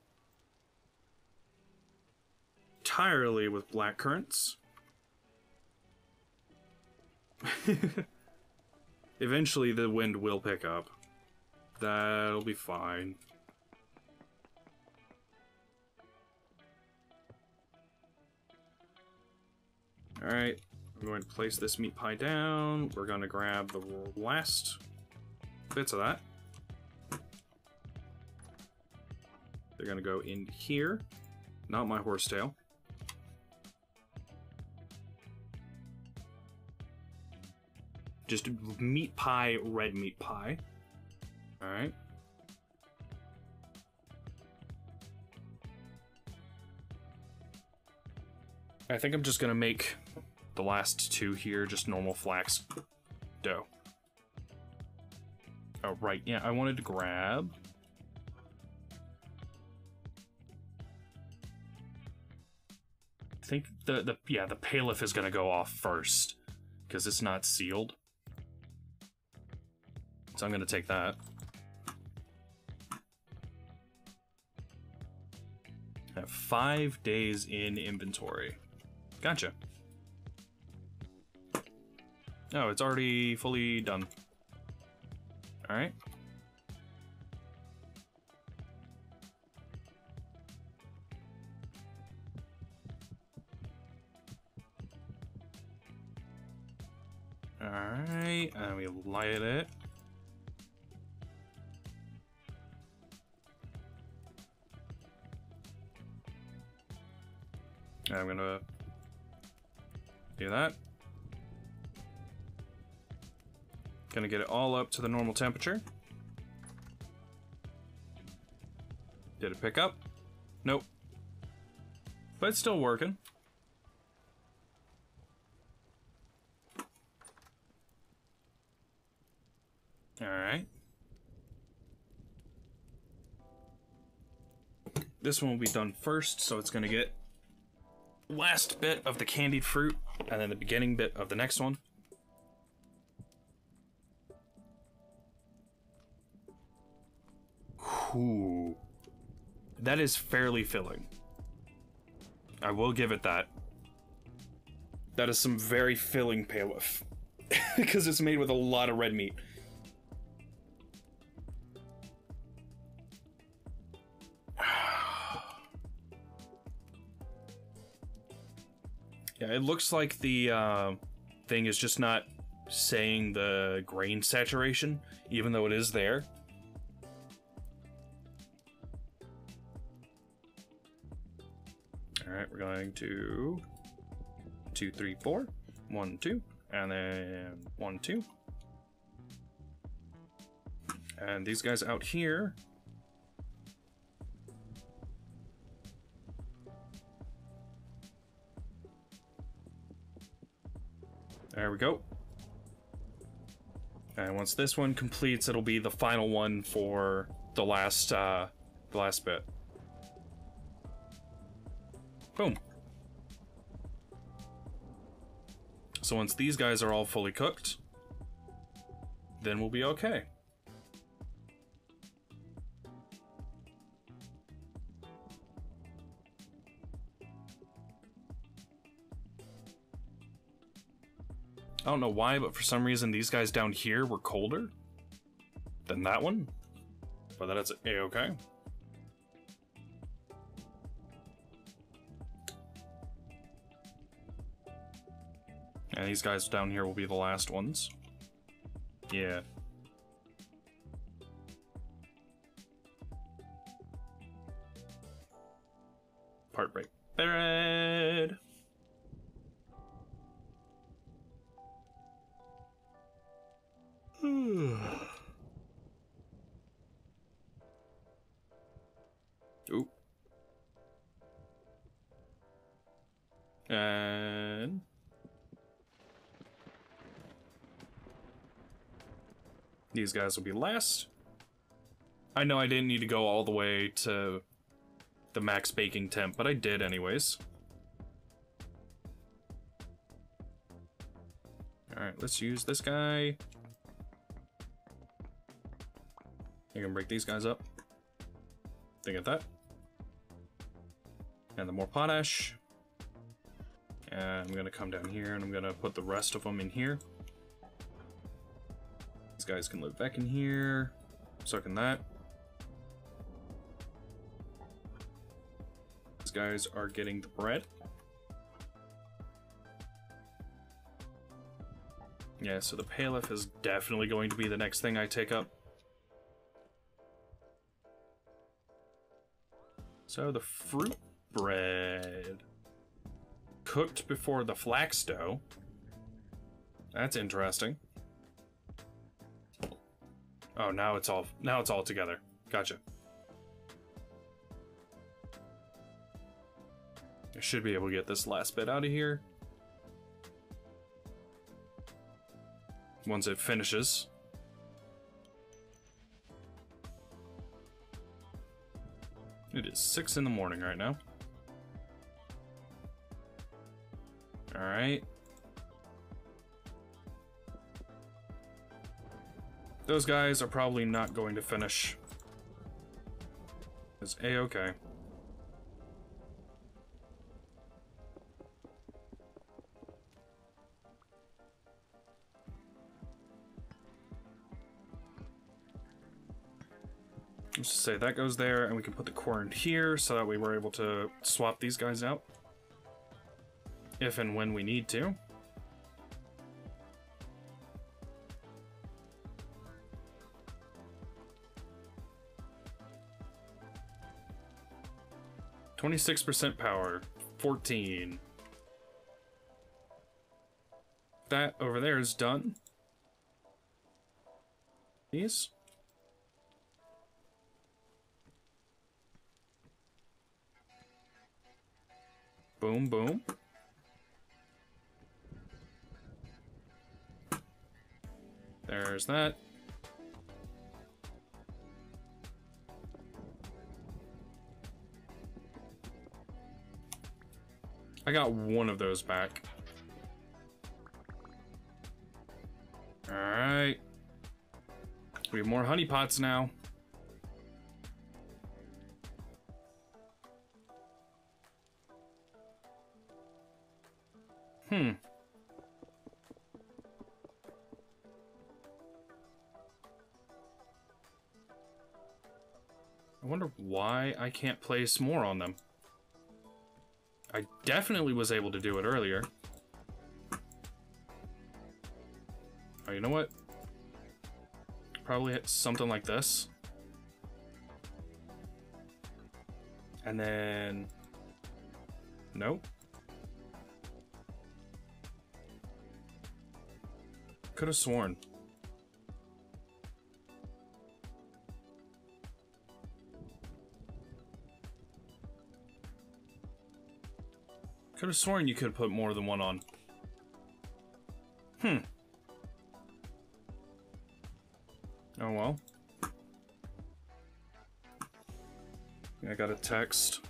entirely with black currants. Eventually the wind will pick up. That'll be fine. Alright, I'm going to place this meat pie down. We're going to grab the last bits of that. They're going to go in here. Not my horsetail. Just meat pie, red meat pie. Alright. I think I'm just going to make the last two here just normal flax dough. Oh, right. Yeah, I wanted to grab... I think the paleth is going to go off first because it's not sealed. So I'm going to take that. I have 5 days in inventory. Gotcha. Oh, it's already fully done. Alright. Alright, and we light it. I'm gonna do that. Gonna get it all up to the normal temperature. Did it pick up? Nope. But it's still working. Alright. This one will be done first, so it's gonna get last bit of the candied fruit, and then the beginning bit of the next one. Ooh. That is fairly filling. I will give it that. That is some very filling paleth. Because it's made with a lot of red meat. Yeah, it looks like the thing is just not saying the grain saturation, even though it is there. Alright, we're going to 2, 3, 4. 1, 2, and then 1, 2. And these guys out here. There we go. And once this one completes, it'll be the final one for the last bit. Boom. So once these guys are all fully cooked, then we'll be okay. I don't know why, but for some reason these guys down here were colder than that one. But that's a-okay. And these guys down here will be the last ones. Yeah. Part break. Bread! Ooh. And these guys will be last. I know I didn't need to go all the way to the max baking temp, but I did anyways. Alright, let's use this guy. You can break these guys up. They get that. And the more potash. And I'm gonna come down here and I'm gonna put the rest of them in here. These guys can live back in here. So can that. These guys are getting the bread. Yeah, so the Paleth is definitely going to be the next thing I take up. So the fruit bread. Cooked before the flax dough. That's interesting. Oh, now it's all together. Gotcha. I should be able to get this last bit out of here. Once it finishes. It is 6 in the morning right now. Alright. Those guys are probably not going to finish. It's A-okay. Let's just say that goes there, and we can put the corn here, so that way we're able to swap these guys out. If and when we need to. %26 power, 14. That over there is done. These. Boom, boom. There's that. I got one of those back. Alright. We have more honey pots now. I wonder why I can't place more on them. I definitely was able to do it earlier. Oh, you know what? Probably hit something like this. And then... Nope. Could have sworn. Could have sworn you could put more than one on. Oh well. I got a text.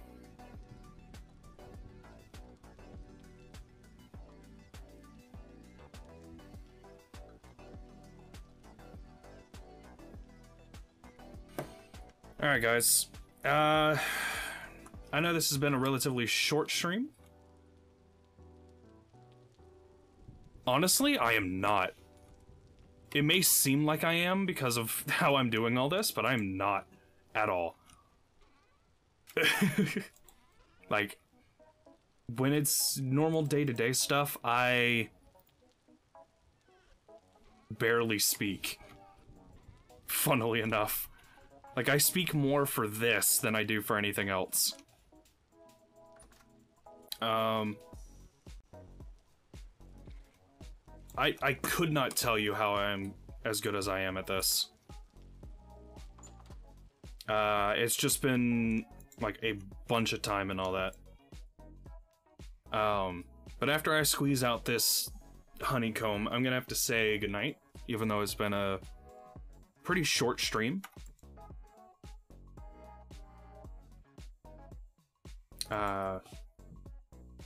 Alright guys. I know this has been a relatively short stream. Honestly, I am not. It may seem like I am because of how I'm doing all this, but I'm not at all. Like, when it's normal day-to-day stuff, I barely speak. Funnily enough. Like, I speak more for this than I do for anything else. I could not tell you how I'm as good as I am at this. It's just been, like, a bunch of time and all that. But after I squeeze out this honeycomb, I'm gonna have to say goodnight, even though it's been a pretty short stream.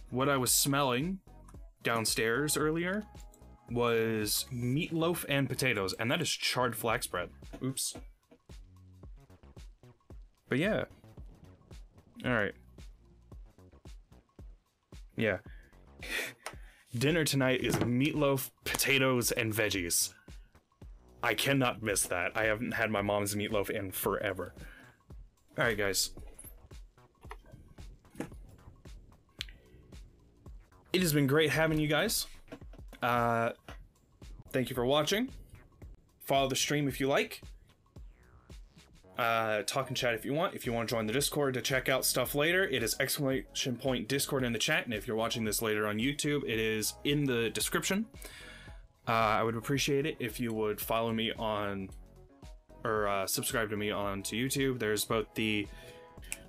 What I was smelling downstairs earlier was meatloaf and potatoes, and that is charred flax bread. Oops. But yeah. Alright. Yeah. Dinner tonight is meatloaf, potatoes, and veggies. I cannot miss that. I haven't had my mom's meatloaf in forever. Alright, guys. It has been great having you guys. Thank you for watching. Follow the stream if you like. Talk and chat if you want. If you want to join the Discord to check out stuff later, it is !Discord in the chat. And if you're watching this later on YouTube, it is in the description. I would appreciate it if you would follow me on, or subscribe to me onto YouTube. There's both the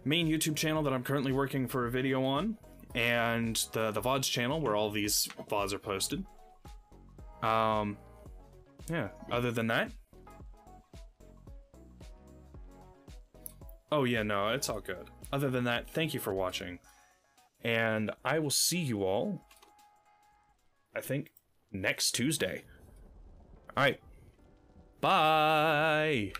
main YouTube channel that I'm currently working for a video on, and the VODs channel where all these VODs are posted. Yeah, other than that. Oh yeah, no, it's all good. Other than that, thank you for watching. And I will see you all, I think, next Tuesday. Alright. Bye!